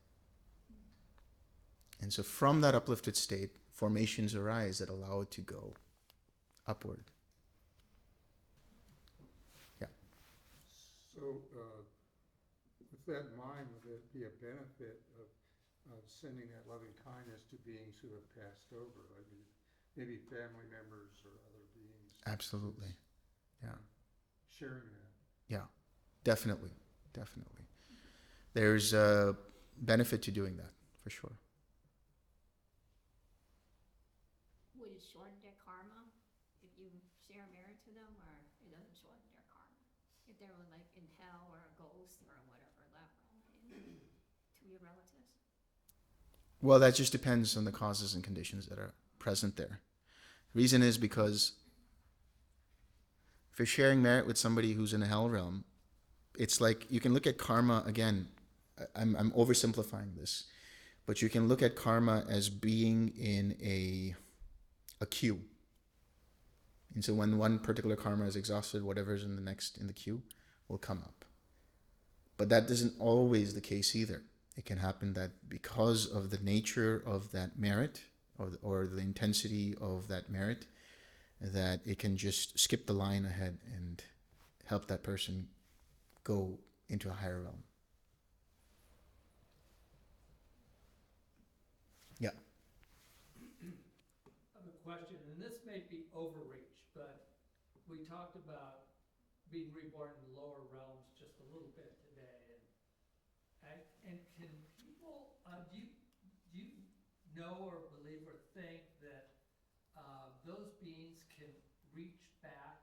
And so from that uplifted state, formations arise that allow it to go upward. Yeah. So, with that in mind, would it be a benefit of sending that loving kindness to beings who have passed over? I mean, maybe family members or other beings. Absolutely. Yeah. Sharing that. Yeah. Definitely. Definitely. There's a benefit to doing that, for sure. Would it shorten their karma if you share merit to them, or it doesn't shorten their karma? If they were like in hell or a ghost or whatever level to your relatives? Well, that just depends on the causes and conditions that are present there. The reason is because if you're sharing merit with somebody who's in a hell realm, it's like you can look at karma again. I'm oversimplifying this, but you can look at karma as being in a queue. And so when one particular karma is exhausted, whatever's in the next in the queue will come up. But that isn't always the case either. It can happen that because of the nature of that merit or the intensity of that merit, that it can just skip the line ahead and help that person go into a higher realm. Yeah. I have a question, and this may be overreach, but we talked about being reborn in lower realms just a little bit today, and can people, do you know or believe or think that those beings can reach back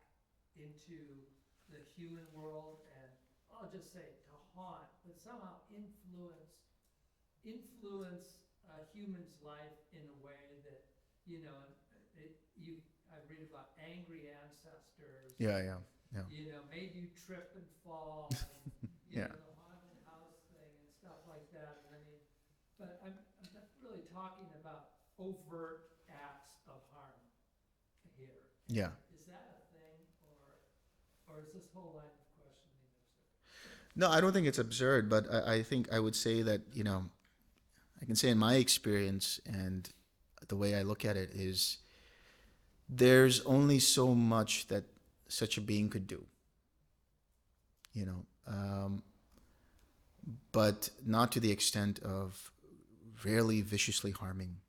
into the human world and, I'll just say, to haunt, but somehow influence a human's life in a way that, you know, I read about angry ancestors. Yeah. You know, made you trip and fall, and, you know, the haunted house thing and stuff like that. And I mean, but I'm really talking about overt acts of harm here. Yeah. Is that a thing, or is this whole line of questioning absurd? No, I don't think it's absurd, but I think I would say that, you know, I can say in my experience and the way I look at it is there's only so much that such a being could do, you know, but not to the extent of really viciously harming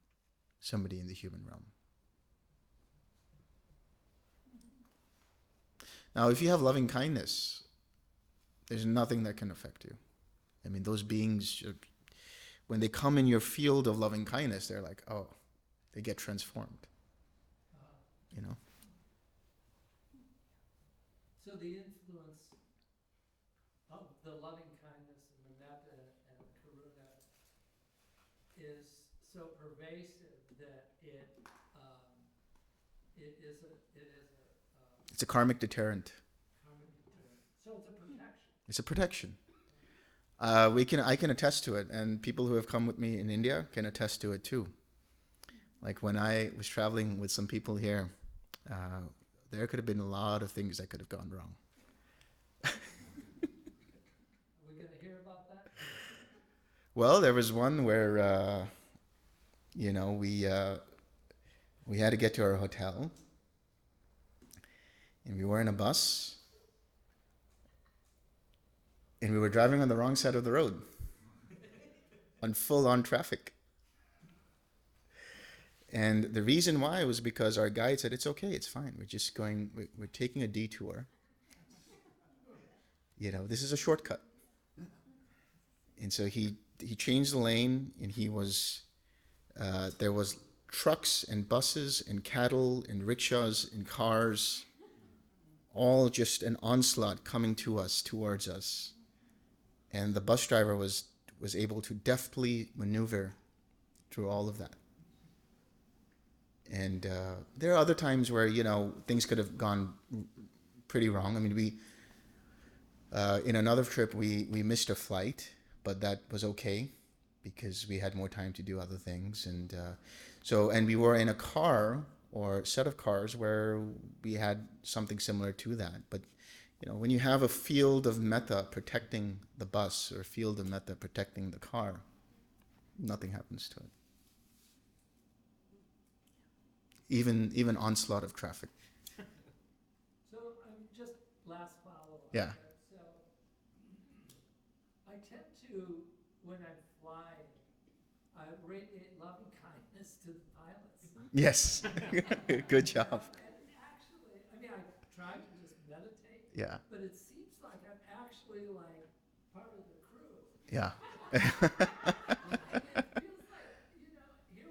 somebody in the human realm. Now, if you have loving kindness, there's nothing that can affect you. I mean, those beings, when they come in your field of loving kindness, they're like, oh, they get transformed, you know? So the influence of the loving kindness and the metta and karuna is so pervasive that it is a it's a karmic deterrent. karmic deterrent. So it's a protection. It's a protection. I can attest to it, and people who have come with me in India can attest to it too. Like when I was traveling with some people here, there could have been a lot of things that could have gone wrong. Are we going to hear about that? Well, there was one where, you know, we had to get to our hotel, and we were in a bus, and we were driving on the wrong side of the road, on full-on traffic. And the reason why was because our guide said, it's okay, it's fine. We're just going, we're taking a detour. You know, this is a shortcut. And so he changed the lane, and there was trucks and buses and cattle and rickshaws and cars, all just an onslaught coming towards us. And the bus driver was able to deftly maneuver through all of that. And there are other times where, you know, things could have gone pretty wrong. I mean, in another trip, we missed a flight, but that was okay because we had more time to do other things. And and we were in a car or set of cars where we had something similar to that. But when you have a field of metta protecting the bus or a field of metta protecting the car, nothing happens to it. Even onslaught of traffic. So just last follow-up. Yeah. So I tend to, when I'm flying, I radiate loving kindness to the pilots. Yes. Good job. And actually, I try to just meditate. Yeah. But it seems like I'm actually like part of the crew. Yeah. It feels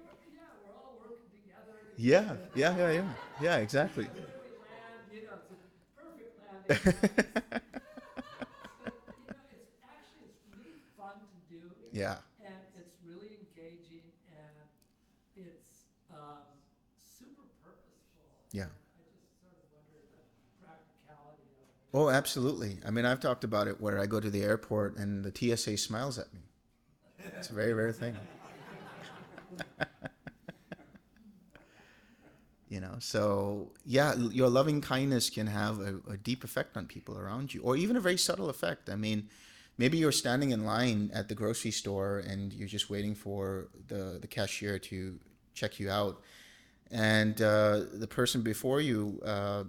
like, we're all working together. Yeah, exactly. When we land, it's a perfect landing. It's really fun to do. Yeah. And it's really engaging, and it's super purposeful. Yeah. I just sort of wonder the practicality of it. Oh, absolutely. I've talked about it where I go to the airport and the TSA smiles at me. It's a very rare thing. So yeah, your loving kindness can have a deep effect on people around you, or even a very subtle effect. Maybe you're standing in line at the grocery store and you're just waiting for the cashier to check you out, and the person before you, they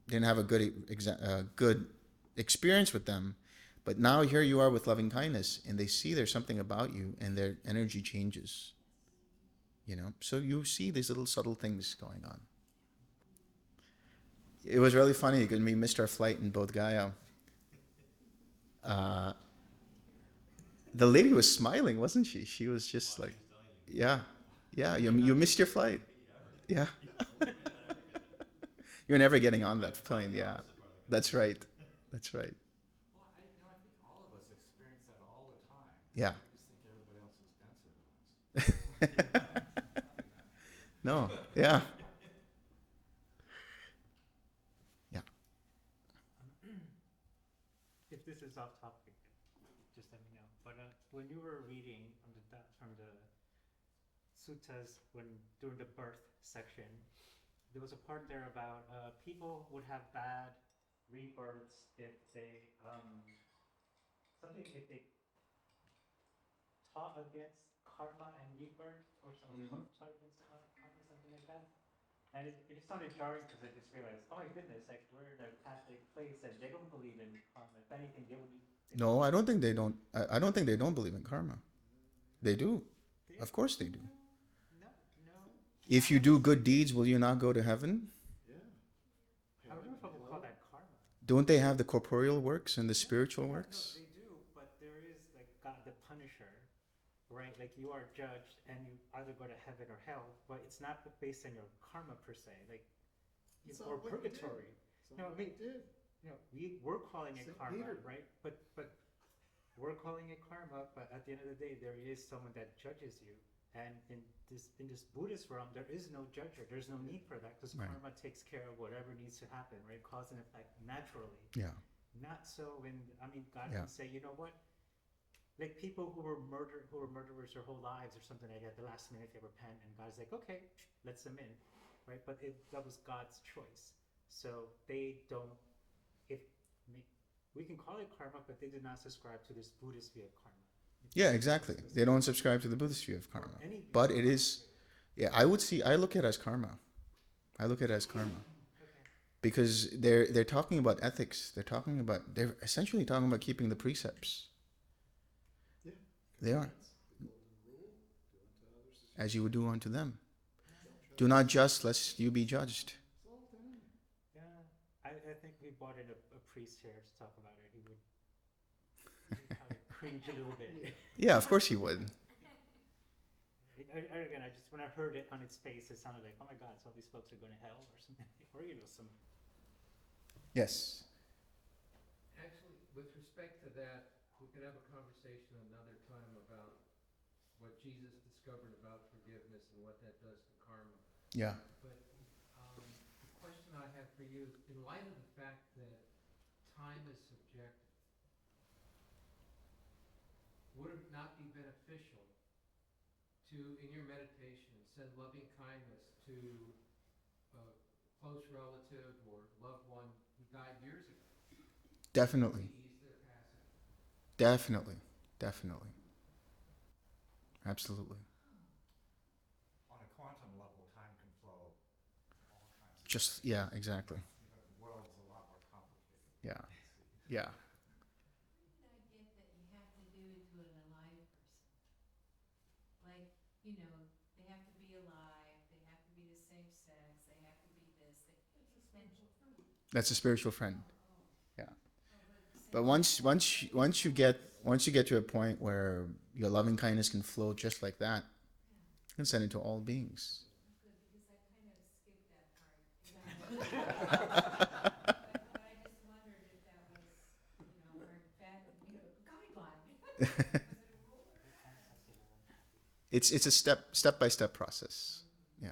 didn't have a good experience with them, but now here you are with loving kindness, and they see there's something about you, and their energy changes. So you see these little subtle things going on. It was really funny because we missed our flight in Bodh Gaya. The lady was smiling, wasn't she? She was just like, yeah, you missed your flight. Yeah. You're never getting on that plane. Yeah, that's right. That's right. Well, I think all of us experience that all the time. Yeah. I just think everybody else is denser than us. No. Yeah. Yeah. If this is off topic, just let me know. But when you were reading from the suttas during the birth section, there was a part there about people would have bad rebirths if they taught against karma and rebirth, or something, taught against karma, something like that. And it sounded jarring because I just realized, oh my goodness, like we're in a Catholic place and they don't believe in karma. If anything, they would be. No, I don't think they don't. I don't think they don't believe in karma. They do. Of course they do. No. If you do good deeds, will you not go to heaven? I don't know if I would call that karma. Don't they have the corporeal works and the spiritual works? No, they do, but there is like God the Punisher, right? Like you are judged and you either go to heaven or hell, but it's not based on your karma per se, like or purgatory. No, we're calling it karma, right? But we're calling it karma, but at the end of the day, there is someone that judges you. And in this Buddhist realm, there is no judger. There's no need for that because karma takes care of whatever needs to happen, right? Cause and effect naturally. Yeah. Not so God can say, you know what? Like people who were murderers their whole lives or something like that, the last minute they repent, and God's like, okay, lets them in, right? But that was God's choice. So they don't. We can call it karma, but they did not subscribe to this Buddhist view of karma. Yeah, exactly. They don't subscribe to the Buddhist view of karma. But it is, I look at it as karma. Because they're talking about ethics. They're essentially talking about keeping the precepts. Yeah. They are. The golden rule, do unto others As you would do unto them. Do not judge lest you be judged. Yeah, I think we brought in a priest here to talk about it. He would kind of cringe a little bit. Yeah, of course he would. Again, when I heard it on its face, it sounded like, oh my God, so these folks are going to hell or something, or some. Yes. Actually, with respect to that, we could have a conversation another time about what Jesus discovered about forgiveness and what that does to karma. Yeah. But the question I have for you, in light of the fact that time is subjective, would it not be beneficial to, in your meditation, send loving kindness to a close relative or loved one who died years ago Definitely. to ease their passing? Definitely. Definitely. Absolutely. On a quantum level, time can flow all kinds of Just, ways. yeah, exactly. You know, the world is a lot more complicated than Yeah. we see. Yeah. Where did I get that you have to do it to an alive person? Like, you know, they have to be alive, they have to be the same sex, they have to be this, That's a spiritual friend. oh, Yeah. oh, but at the same But time, once you get to a point where your loving kindness can flow just like that, yeah, you can send it to all beings. good, because I kind of skipped that part. But I just wondered if that was, you know, or in fact, you know, guideline. Was it a rule or not? It's a step by step process. Yeah.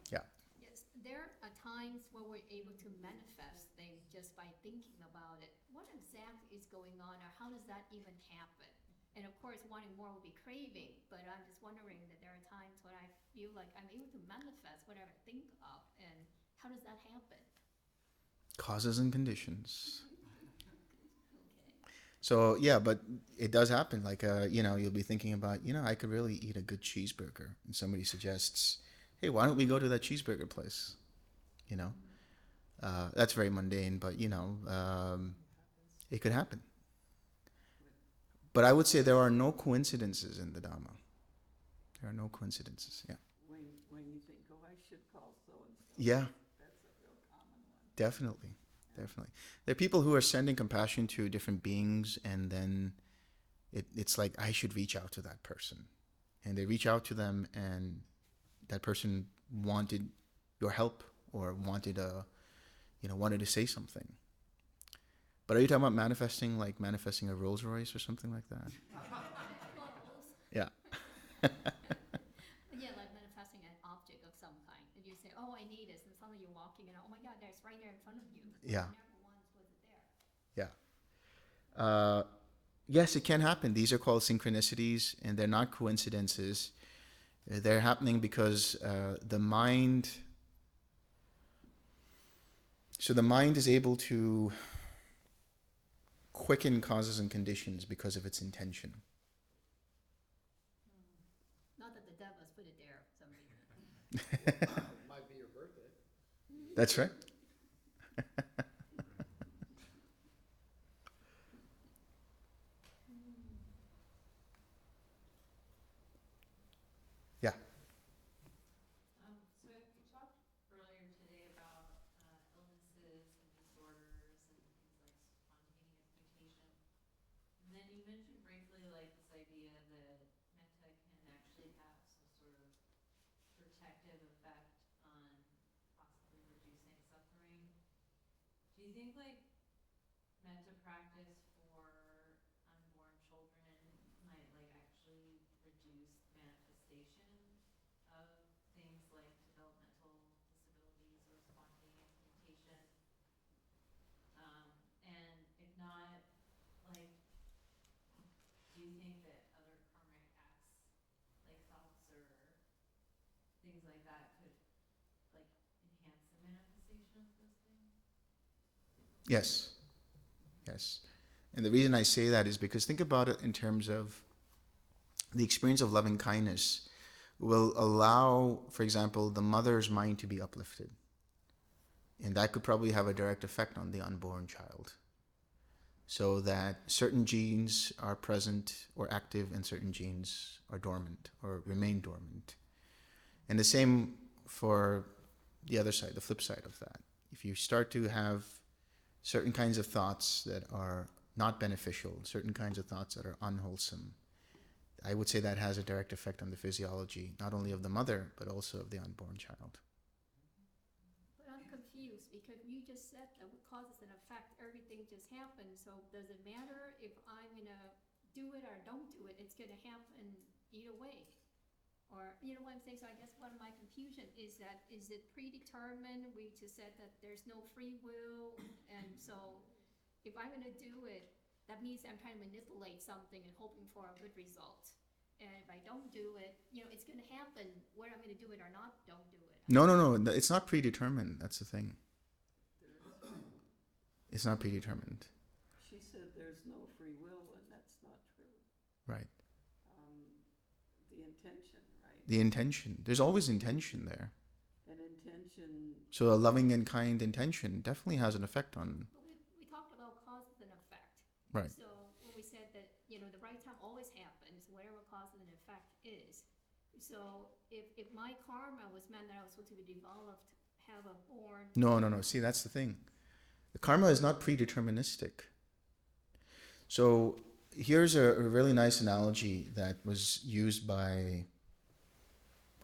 Yeah. Yes, there are times when we're able to manifest things just by thinking about it. What exactly is going on, or how does that even happen? And of course, wanting more will be craving, but I'm just wondering that there are times when I feel like I'm able to manifest whatever I think of, and how does that happen? Causes and conditions. Okay. So yeah, but it does happen. Like you'll be thinking about, I could really eat a good cheeseburger, and somebody suggests, "Hey, why don't we go to that cheeseburger place?" You know, that's very mundane, but it could happen. But I would say there are no coincidences in the Dhamma. There are no coincidences. Yeah. When you think, oh, I should call so-and-so. Yeah. That's a real common one. Definitely. Definitely. There are people who are sending compassion to different beings, and then it's like, I should reach out to that person. And they reach out to them, and that person wanted your help, or wanted to say something. But are you talking about manifesting, like manifesting a Rolls Royce or something like that? Close. Yeah. Yeah, like manifesting an object of some kind. And you say, oh, I need this. And suddenly you're walking and, oh my God, there's right there in front of you. Yeah. Never once was it there. Yeah. Yes, it can happen. These are called synchronicities, and they're not coincidences. They're happening because the mind. So the mind is able to quicken causes and conditions because of its intention. Not that the devils put it there for some reason. It might be your birthday. That's right. Yeah. So you talked earlier today about illnesses and disorders and things like spontaneous mutation. And then you mentioned briefly like this idea that metta can actually have some sort of protective effect on possibly reducing suffering. Do you think like metta practice for unborn children might like actually reduce manifestation of things like developmental disabilities or spontaneous mutation? And if not, like, do you think that other karmic acts, like thoughts or things like that, could like enhance the manifestation of those things? Yes. Yes. And the reason I say that is because think about it in terms of the experience of loving kindness will allow, for example, the mother's mind to be uplifted. And that could probably have a direct effect on the unborn child. So that certain genes are present or active and certain genes are dormant or remain dormant. And the same for the other side, the flip side of that. If you start to have certain kinds of thoughts that are not beneficial, certain kinds of thoughts that are unwholesome, I would say that has a direct effect on the physiology, not only of the mother, but also of the unborn child. But I'm confused because you just said that what causes an effect, everything just happens. So does it matter if I'm going to do it or don't do it? It's going to happen either way. Or, you know what I'm saying? So I guess one of my confusion is that, is it predetermined? We just said that there's no free will. And so if I'm going to do it, that means I'm trying to manipulate something and hoping for a good result. And if I don't do it, it's gonna happen, whether I'm gonna do it or not, don't do it. No. It's not predetermined. That's the thing. It's not predetermined. She said there's no free will, and that's not true. Right. The intention, right? The intention. There's always intention there. An intention. So a loving and kind intention definitely has an effect on. But we talked about causes and effect. Right. So when we said that, the right time always happens, whatever causes and effect is. So if my karma was meant that I was supposed to be developed, have a born. No. See, that's the thing. The karma is not predeterministic. So here's a really nice analogy that was used by,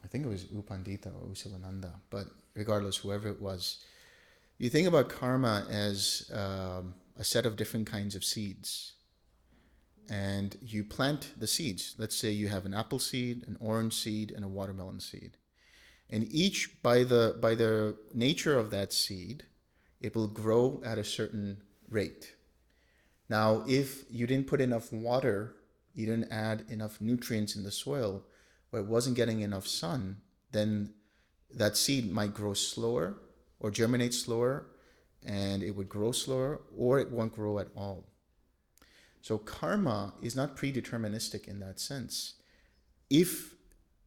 I think it was Upandita or Usilananda, but regardless, whoever it was, you think about karma as a set of different kinds of seeds. And you plant the seeds. Let's say you have an apple seed, an orange seed, and a watermelon seed. And each, by the nature of that seed, it will grow at a certain rate. Now, if you didn't put enough water, you didn't add enough nutrients in the soil, or it wasn't getting enough sun, then that seed might grow slower or germinate slower, and it would grow slower, or it won't grow at all. So karma is not predeterministic in that sense. If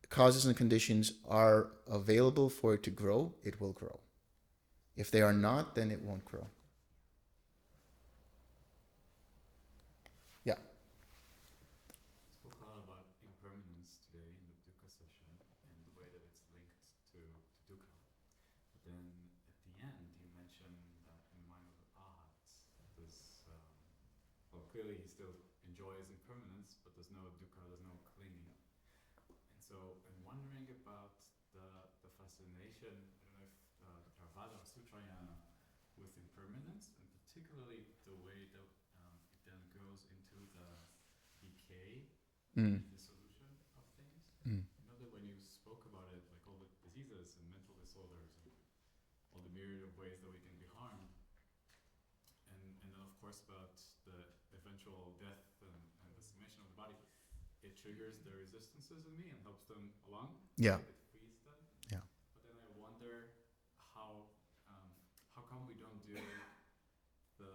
causes and conditions are available for it to grow, it will grow. If they are not, then it won't grow. Yeah. Spoke a lot about impermanence today in the dukkha session and the way that it's linked to dukkha. But then at the end, you mentioned that in the mind of the arhat, this, well, clearly he still enjoys impermanence, but there's no dukkha, there's no clinging. And so I'm wondering about the fascination, I don't know if Theravada or Sutrayana, with impermanence, and particularly the way that it then goes into the decay and dissolution of things. You know that when you spoke about it, like all the diseases and mental disorders and all the myriad of ways that we can be harmed, and then of course about the eventual death and the summation of the body, it triggers the resistances in me and helps them along. Yeah. It frees them. Yeah. But then I wonder how come we don't do the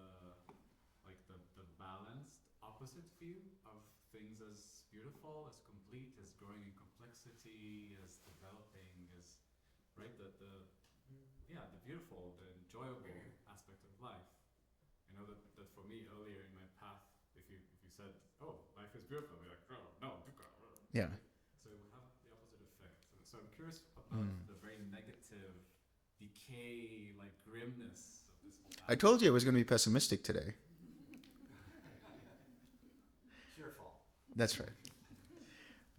balanced opposite view of things as beautiful, as complete, as growing in complexity, as developing, as right the beautiful, the enjoyable aspect of life. I know that for me earlier in my path, if you said, oh, life is beautiful, I'd be like, oh no, dukkha. Yeah. So it would have the opposite effect. So I'm curious about the very negative decay, like grimness of this whole I told you it was going to be pessimistic today. It's your fault. That's right.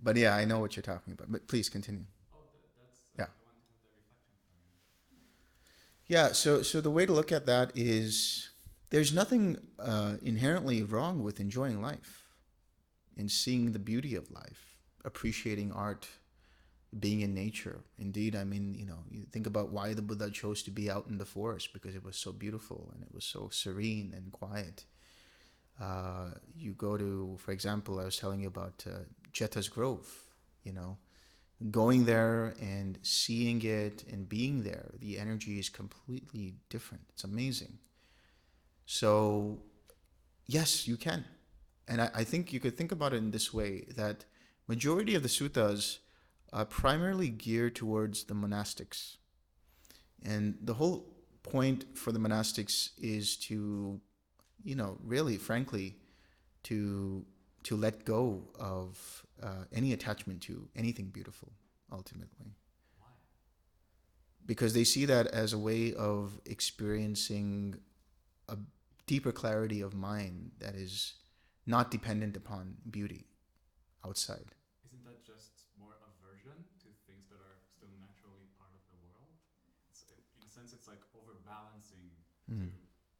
But yeah, I know what you're talking about. But please continue. Oh, that's Yeah. I want to have that reflection from you. Yeah, so the way to look at that is there's nothing inherently wrong with enjoying life and seeing the beauty of life, appreciating art, being in nature. Indeed, I mean, you think about why the Buddha chose to be out in the forest, because it was so beautiful and it was so serene and quiet. You go to, for example, I was telling you about Jeta's Grove, going there and seeing it and being there, the energy is completely different. It's amazing. So, yes, you can. And I think you could think about it in this way, that majority of the suttas are primarily geared towards the monastics. And the whole point for the monastics is to, really, frankly, to let go of any attachment to anything beautiful, ultimately. Why? Because they see that as a way of experiencing a deeper clarity of mind that is not dependent upon beauty outside. Isn't that just more aversion to things that are still naturally part of the world? In a sense, it's like overbalancing to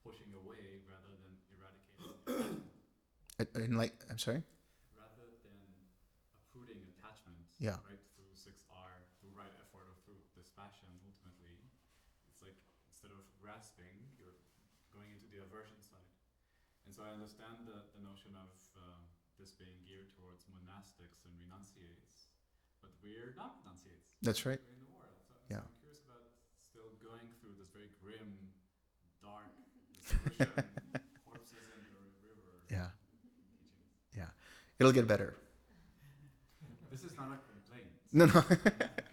pushing away rather than eradicating. I'm sorry? Rather than uprooting attachment, Yeah. right, through 6R, through right effort or through dispassion, ultimately, it's like instead of grasping, you're going into the aversion side. And so I understand the notion of this being geared towards monastics and renunciates, but we're not renunciates. That's right. We're in the world. So, Yeah. so I'm curious about still going through this very grim, dark dissolution, corpses in the river. Yeah. Teachings. Yeah. It'll get better. This is not a complaint. No, no.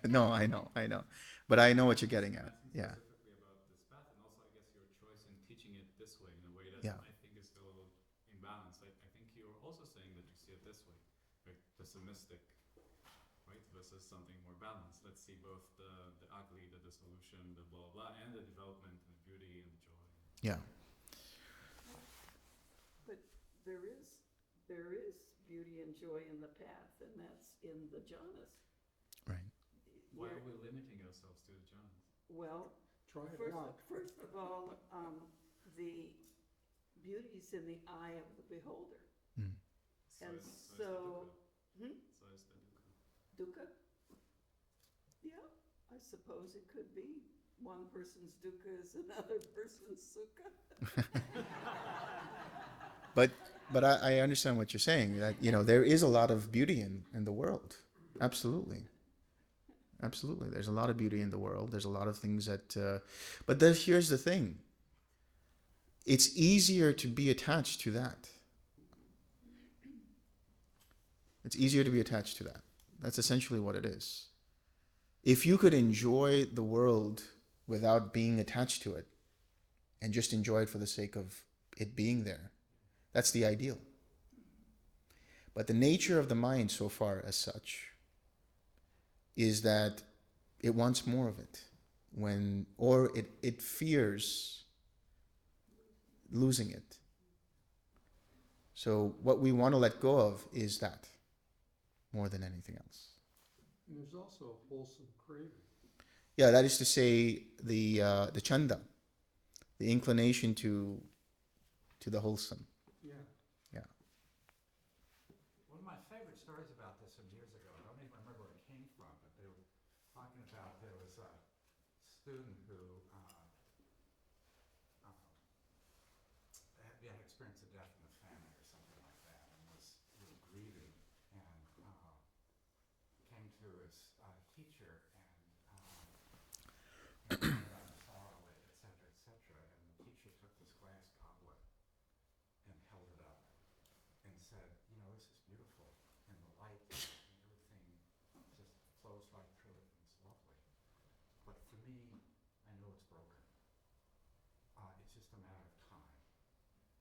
No, I know. But I know what you're getting at. Asking Yeah. specifically about this path, and also I guess your choice in teaching it this way, in a way that Yeah. I think is still in balance. I think you're also saying that you see it this way, like pessimistic, right, versus something more balanced. Let's see both the ugly, the dissolution, the blah blah, and the development and the beauty and the joy. Yeah. But there is beauty and joy in the path, and that's in the jhanas. Right. Why You're- are we limiting ourselves to the jhanas? Well, Try it out. first of all, the beauty's in the eye of the beholder. Mm. And is the so, dukkha. hmm? So is the dukkha. Dukkha? Yeah, I suppose it could be. One person's dukkha is another person's sukha. But I understand what you're saying, that, you know, there is a lot of beauty in the world. Absolutely. Absolutely. There's a lot of beauty in the world. There's a lot of things that, but here's the thing. It's easier to be attached to that. It's easier to be attached to that. That's essentially what it is. If you could enjoy the world without being attached to it and just enjoy it for the sake of it being there, that's the ideal. But the nature of the mind so far as such is that it wants more of it, or it fears losing it. So what we want to let go of is that more than anything else. And there's also a wholesome craving. Yeah, that is to say the chanda, the inclination to the wholesome. Yeah. Yeah. One of my favorite stories about this some years ago, I don't even remember where it came from, but they were talking about there was a student who had experienced a death in the family or something like that, and was grieving, and came to his teacher and about his sorrow, et cetera, and the teacher took this glass goblet and held it up and said, you know, this is beautiful, and the light and everything just flows right through it, and it's lovely. But for me, I know it's broken. It's just a matter of time,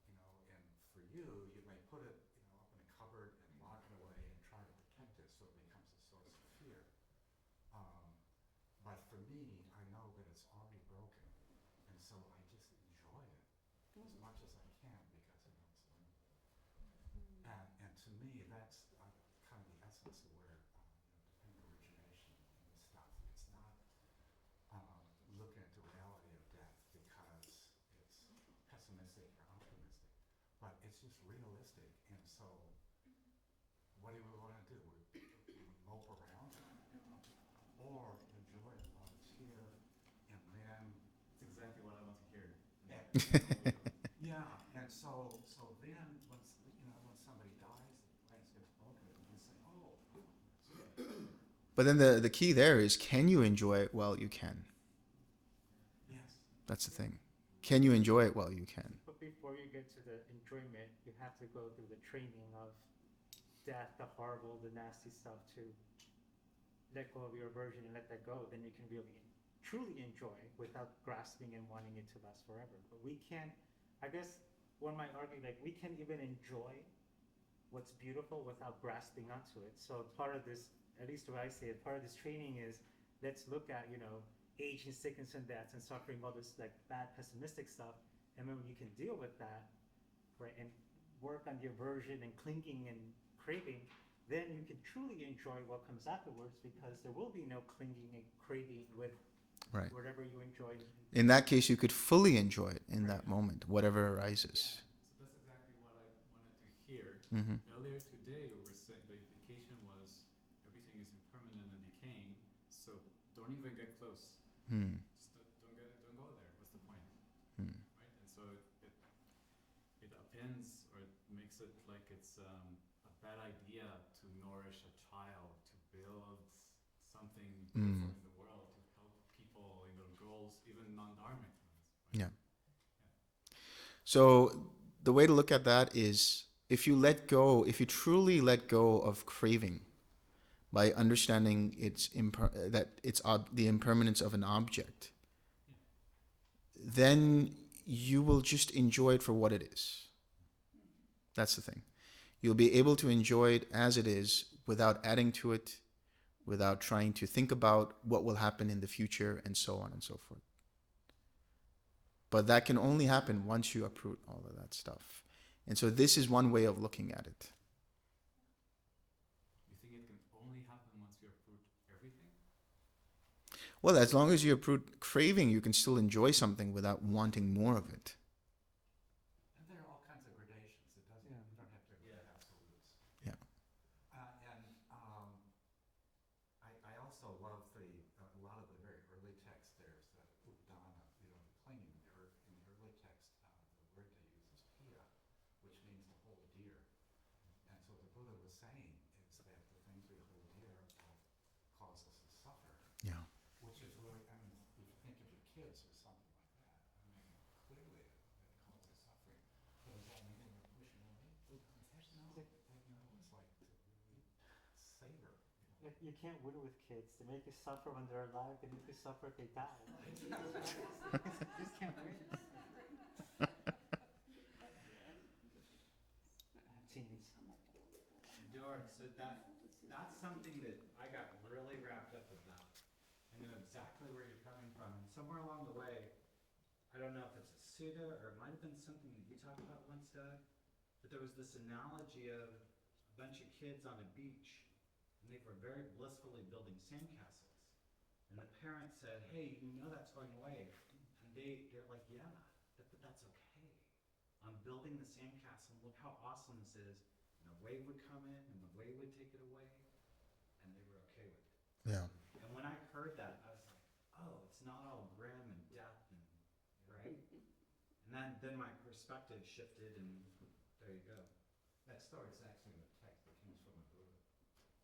you know, and for you, you may put it, you know, up in a cupboard and lock it away and try to protect it so it becomes a source of fear. But for me, I know that it's already broken, and so I just enjoy it as much as I can because I know it's limited. And to me, that's kind of the essence of where, origination and this stuff. It's not looking at the reality of death because it's pessimistic or optimistic, but it's just realistic. And so, what do we want to do? We mope around, or enjoy it while it's here, and then. That's exactly what I want to hear. Yeah, and so then when somebody dies, the glass gets broken, and you say, oh, that's it. But then the key there is, can you enjoy it while you can? Yes. That's the thing. Can you enjoy it while you can? But before you get to the enjoyment, you have to go through the training of death, the horrible, the nasty stuff, to let go of your aversion and let that go. Then you can really truly enjoy without grasping and wanting it to last forever. But we can't, I guess one might argue, like, we can't even enjoy what's beautiful without grasping onto it. So part of this, at least the way I see it, part of this training is, let's look at, age and sickness and death and suffering, all this like bad pessimistic stuff, and when you can deal with that, right, and work on the aversion and clinging and craving, then you can truly enjoy what comes afterwards, because there will be no clinging and craving with Right. whatever you enjoy. In that case, you could fully enjoy it in that moment, whatever arises. So that's exactly what I wanted to hear. Mm-hmm. Earlier today, we were saying the indication was everything is impermanent and decaying, so don't even get close. Hmm. Just don't go there. What's the point? Hmm. Right? And so it pins or makes it like it's a bad idea to nourish a child, to build something beautiful in the world, to help people in their goals, even non-dharmic ones. Right? Yeah. So the way to look at that is if you truly let go of craving by understanding the impermanence of an object, then you will just enjoy it for what it is. That's the thing. You'll be able to enjoy it as it is without adding to it, without trying to think about what will happen in the future, and so on and so forth. But that can only happen once you uproot all of that stuff. And so this is one way of looking at it. You think it can only happen once you uproot everything? Well, as long as you uproot craving, you can still enjoy something without wanting more of it. And there are all kinds of gradations. It doesn't, you don't have to go to absolutes. Yeah. I also love a lot of the very early text. There's the Udana, the clinging. In the early text, the word they use is pia, which means to hold dear. And so what the Buddha was saying is that the things we hold dear will cause us to suffer. Yeah. Which is really, I mean, if you think of your kids or something like that, I mean, clearly it causes suffering. But does that mean we're pushing away? No, it's like to really savor. You can't whittle with kids. They make you suffer when they're alive. They make you suffer if they die. You just can't win. Teens. George, so that's something that I got really wrapped up about. I know exactly where you're coming from. And somewhere along the way, I don't know if it's a sutta or it might have been something that you talked about once, Doug, but there was this analogy of a bunch of kids on a beach, and they were very blissfully building sandcastles. And the parents said, hey, you know that's going away. And they're like, yeah, but that's okay. I'm building the sandcastle, and look how awesome this is. And a wave would come in, and the wave would take it away, and they were okay with it. Yeah. And when I heard that, I was like, oh, it's not all grim and death, and right? And then my perspective shifted, and there you go. That story is actually in the text that comes from the Buddha.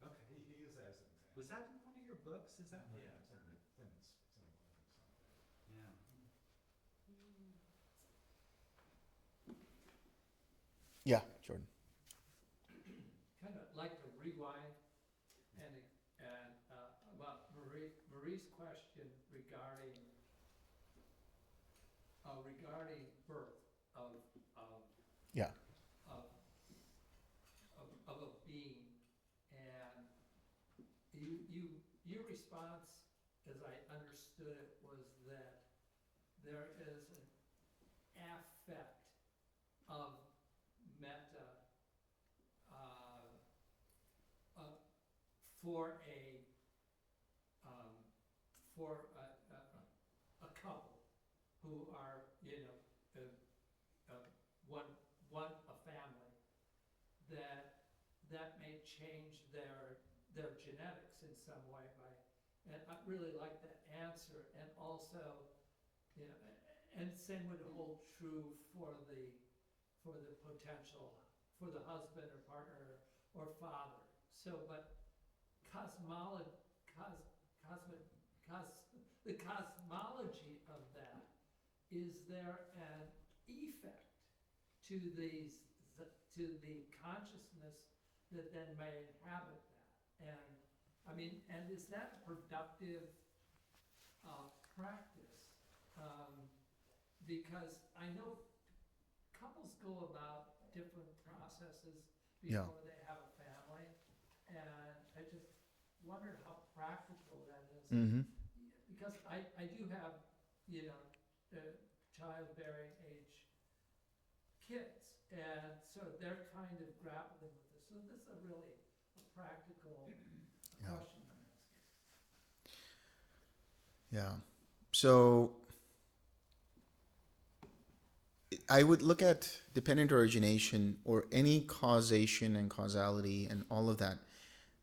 Okay. He used that as an example. Was that in one of your books? Is that? Yeah, it's in the it's in one of them somewhere. Yeah. Yeah, Jordan. Kind of like to rewind and about Marie's question regarding birth Yeah. of a being, and your response, as I understood it, was that there is an affect of metta for a couple who are, one a family, that may change their genetics in some way and I really like that answer. And also, and same would hold true for the potential, for the husband or partner or father. So, but the cosmology of that, is there an effect to the consciousness that then may inhabit that? And I mean, and is that a productive practice? Because I know couples go about different processes before they have a family, and I just wondered how practical that is. Mm-hmm. Because I do have, childbearing age kids, and so they're kind of grappling with this. So this is a really practical question I'm asking. Yeah. So I would look at dependent origination or any causation and causality and all of that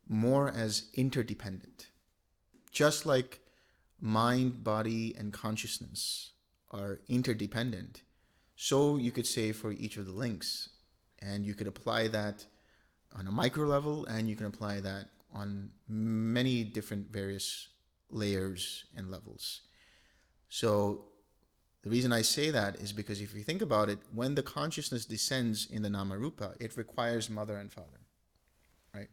more as interdependent. Just like mind, body, and consciousness are interdependent, So you could say for each of the links, and you could apply that on a micro level, and you can apply that on many different various layers and levels. So the reason I say that is because if you think about it, when the consciousness descends in the Namarupa, it requires mother and father, right?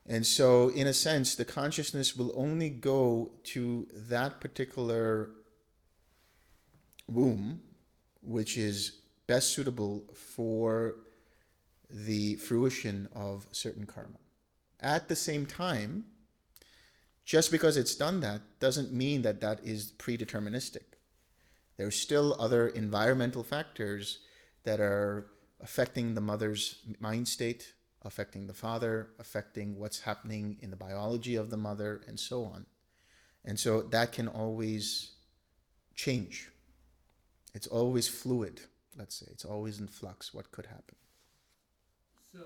And so, in a sense, the consciousness will only go to that particular womb, which is best suitable for the fruition of certain karma. At the same time, just because it's done that doesn't mean that that is predeterministic. There's still other environmental factors that are affecting the mother's mind state, affecting the father, affecting what's happening in the biology of the mother, and so on. And so that can always change. It's always fluid, let's say. It's always in flux, what could happen. So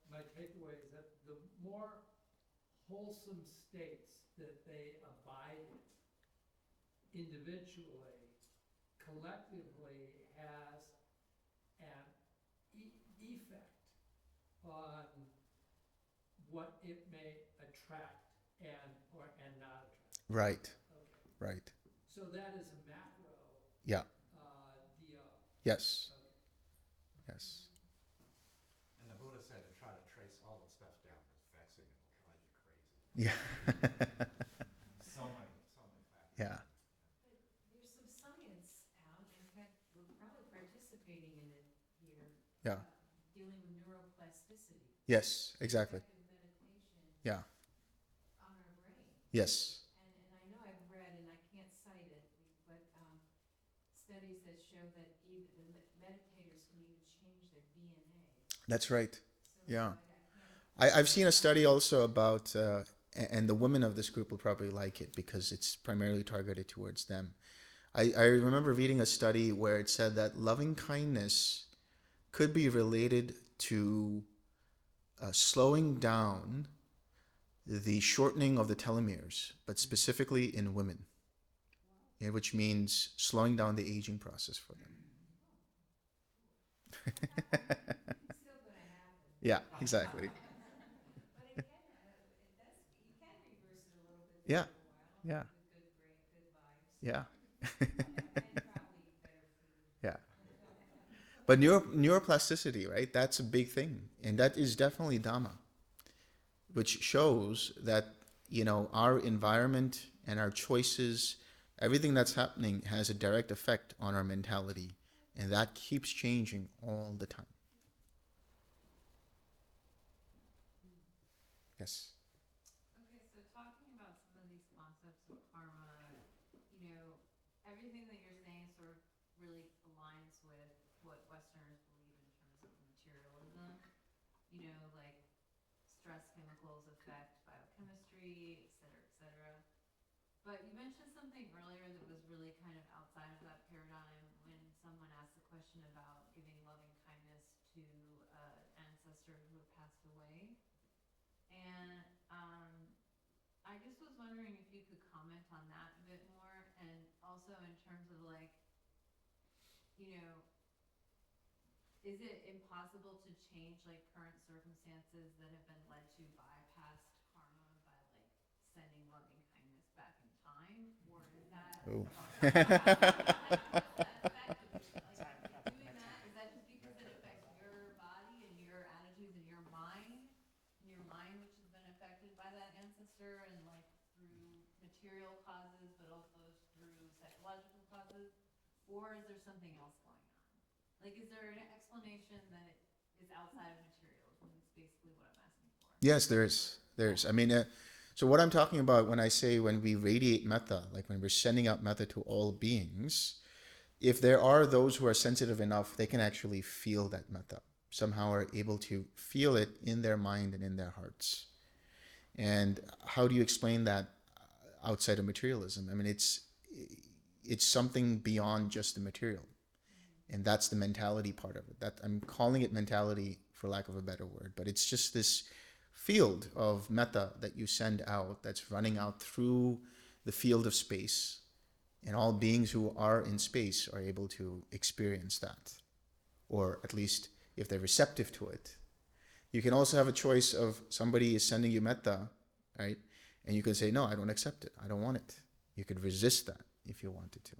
my takeaway is that the more wholesome states that they abide in individually, collectively has an effect on what it may attract and not attract. Right, Okay. right. So that is a macro Yeah. deal. Yes. Okay. Yes. And the Buddha said to try to trace all the stuff down that's vexing, it'll drive you crazy. Yeah. So many factors. Yeah. There's some science out, in fact, we're probably participating in it here. Yeah. Dealing with neuroplasticity. Yes, exactly. Effective meditation Yeah. on our brain. Yes. And I know I've read, and I can't cite it, but studies that show that even the meditators can even change their DNA. That's right. So Yeah. I I've seen a study also about, and the women of this group will probably like it because it's primarily targeted towards them. I remember reading a study where it said that loving kindness could be related to slowing down the shortening of the telomeres, but specifically in women, which means slowing down the aging process for them. It's still gonna happen. Yeah, exactly. But it can, you can reverse it a little bit Yeah, for a while. yeah, With good vibes. yeah, And probably better food. yeah. But neuroplasticity, right? That's a big thing, and that is definitely Dhamma, which shows that our environment and our choices, everything that's happening has a direct effect on our mentality, and that keeps changing all the time. Yes. Okay, so talking about some of these concepts of karma, everything that you're saying sort of really aligns with what Westerners believe in terms of materialism. Like stress chemicals affect biochemistry, et cetera, et cetera. But you mentioned something earlier that was really kind of outside of that paradigm when someone asked the question about giving loving kindness to an ancestor who had passed away. And I just was wondering if you could comment on that a bit more, and also in terms of is it impossible to change current circumstances that have been led to bypassed karma by sending loving kindness back in time, or is that Oh. doing that? Is that just because it affects your body and your attitudes and your mind, which has been affected by that ancestor, and through material causes, but also through psychological causes, or is there something else going on? Is there an explanation that it is outside of materialism? Is basically what I'm asking for. Yes, there is. I mean, so what I'm talking about when I say when we radiate metta, when we're sending out metta to all beings, if there are those who are sensitive enough, they can actually feel that metta. Somehow are able to feel it in their mind and in their hearts. And how do you explain that outside of materialism? I mean, it's something beyond just the material. And that's the mentality part of it. That I'm calling it mentality for lack of a better word, but it's just this field of metta that you send out that's running out through the field of space And all beings who are in space are able to experience that, or at least if they're receptive to it. You can also have a choice of somebody is sending you metta, right? And you can say, no, I don't accept it. I don't want it. You could resist that if you wanted to.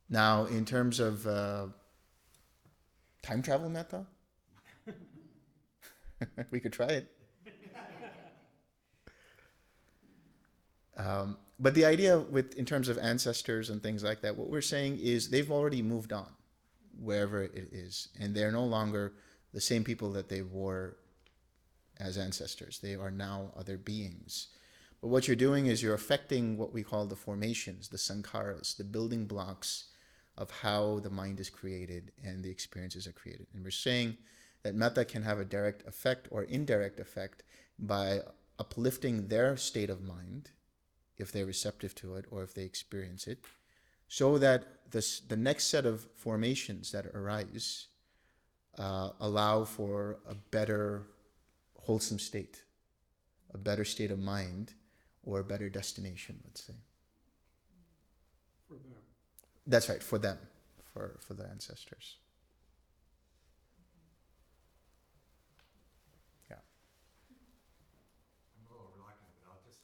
Now, in terms of time travel metta, we could try it. But the idea in terms of ancestors and things like that, what we're saying is they've already moved on, wherever it is, and they're no longer the same people that they were as ancestors. They are now other beings. But what you're doing is you're affecting what we call the formations, the sankharas, the building blocks of how the mind is created and the experiences are created. And we're saying that metta can have a direct effect or indirect effect by uplifting their state of mind, if they're receptive to it or if they experience it, so that the next set of formations that arise allow for a better wholesome state, a better state of mind, or a better destination, let's say. For them. That's right, for them, for the ancestors. Yeah. I'm a little reluctant, but I'll just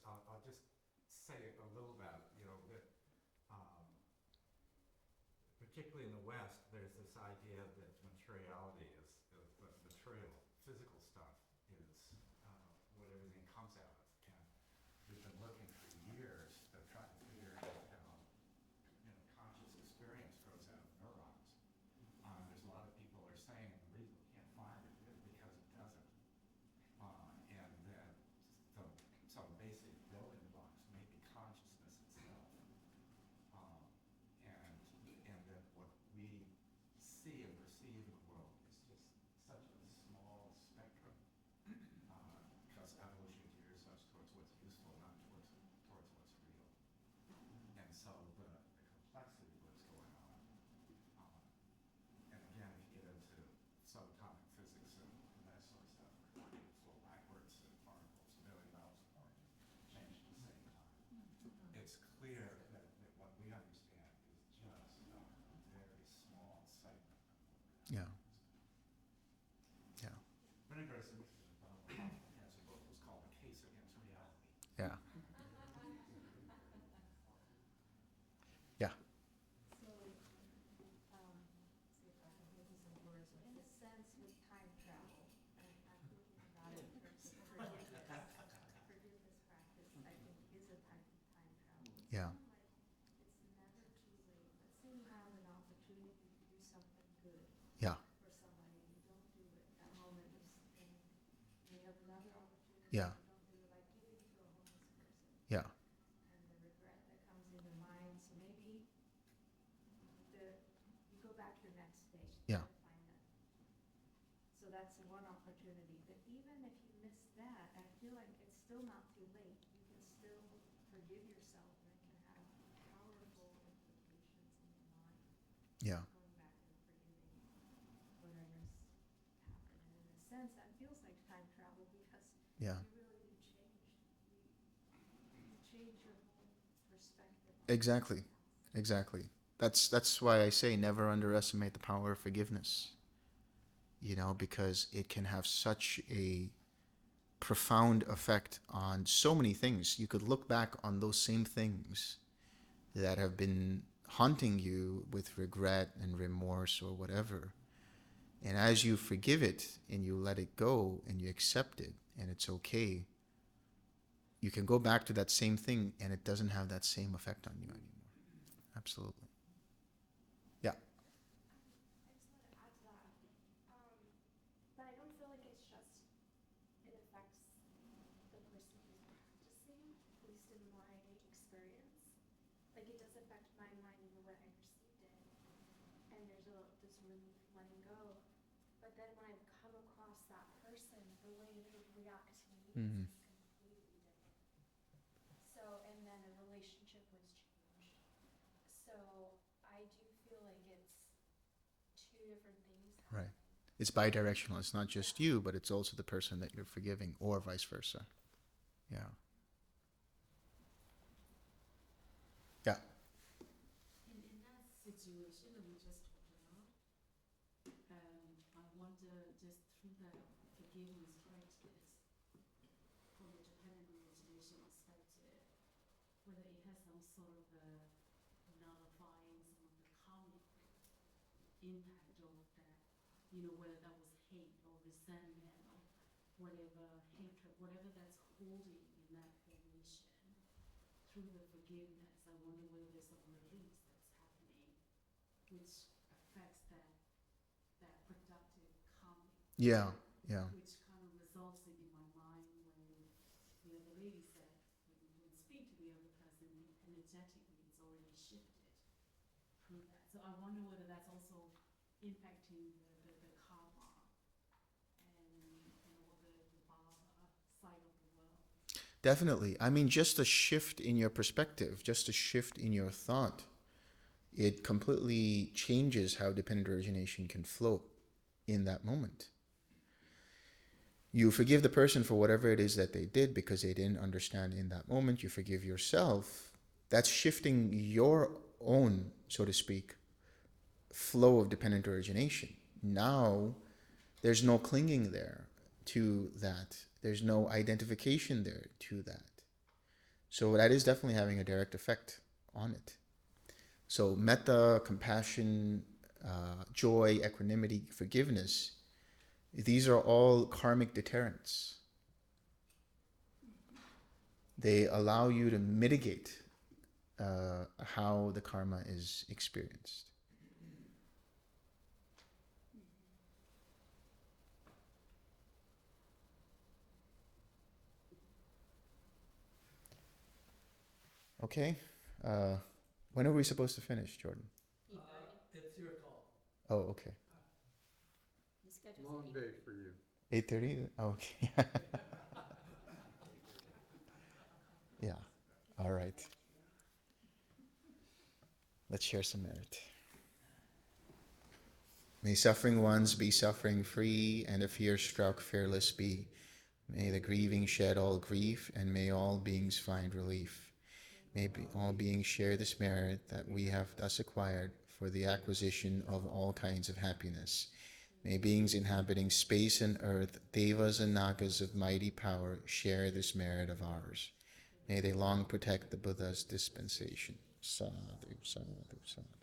say a little about, that particularly in the West, there's this idea that materiality is the material, physical stuff is what everything comes out of. And we've been looking for years to try to figure out how conscious experience grows out of neurons. There's a lot of people are saying the reason we can't find it is because it doesn't. And that some basic building blocks may be consciousness itself. And that what we see and perceive in the world is just such a small spectrum, because evolution gears us towards what's useful, not towards what's real. And so the complexity of what's going on, and again, if you get into subatomic physics and that sort of stuff, where particles flow backwards and particles a million miles apart change at the same time. It's clear that what we understand is just a very small segment of what we Yeah. understand. Yeah. Vinegar Simpson has a book that was called A Case Against Reality. Yeah. Yeah. So, see if I can put this in words, in a sense with time travel, and I'm thinking about it in terms of forgiveness. Forgiveness practice, I think, is a type of time travel. It's Yeah. kind of like, it's never too late. Let's say you have an opportunity to do something good Yeah. for somebody, and you don't do it. That moment is, and you have another opportunity, Yeah. you don't do it, like giving to a homeless person. Yeah. And the regret that comes into mind, so maybe you go back to your next day. Yeah. To find that. So that's one opportunity, but even if you miss that, I feel like it's still not too late. You can still forgive yourself, and it can have powerful implications in your mind. Yeah. Going back and forgiving whatever's happened, and in a sense, that feels like time travel because Yeah. you really do change. You change your whole perspective. On Exactly. something else. Exactly. That's why I say never underestimate the power of forgiveness. Because it can have such a profound effect on so many things. You could look back on those same things that have been haunting you with regret and remorse or whatever. And as you forgive it and you let it go and you accept it and it's okay, you can go back to that same thing and it doesn't have that same effect on you anymore. Absolutely. Yeah. I just want to add to that. But I don't feel like it's just, it affects the person who's practicing, at least in my experience. Like it does affect my mind and the way I perceived it. And there's this relief letting go. But then when I've come across that person, the way they react to me Mhm. is completely different. So, and then a relationship was changed. So I do feel like it's two different things happening. Right. It's bidirectional. It's not just you, but it's also the person that you're forgiving, or vice versa. Yeah. just through the forgiveness practice, from the Japan origination perspective, whether it has some sort of nullifying some of the karmic impact of that, whether that was hate or resentment or whatever hatred, whatever that's holding in that formation, through the forgiveness, I wonder whether there's some release that's happening, which affects that productive karmic. Yeah, yeah. Which kind of results in my mind when the lady said, when you speak to the other person, energetically it's already shifted through that. So I wonder whether that's also impacting the karma and the bhava side of the world. Definitely. I mean, just a shift in your perspective, just a shift in your thought, it completely changes how dependent origination can flow in that moment. You forgive the person for whatever it is that they did because they didn't understand in that moment. You forgive yourself. That's shifting your own, so to speak, flow of dependent origination. Now, there's no clinging there to that. There's no identification there to that. So that is definitely having a direct effect on it. So metta, compassion, joy, equanimity, forgiveness, these are all karmic deterrents. They allow you to mitigate how the karma is experienced. Okay. When are we supposed to finish, Jordan? It's your call. Oh, okay. Long day for you. 8:30? Okay. Yeah. All right. Let's share some merit. May suffering ones be suffering free, and the fear-struck fearless be. May the grieving shed all grief, and may all beings find relief. May all beings share this merit that we have thus acquired for the acquisition of all kinds of happiness. May beings inhabiting space and earth, devas and nagas of mighty power, share this merit of ours. May they long protect the Buddha's dispensation. Sadhu, sadhu, sadhu.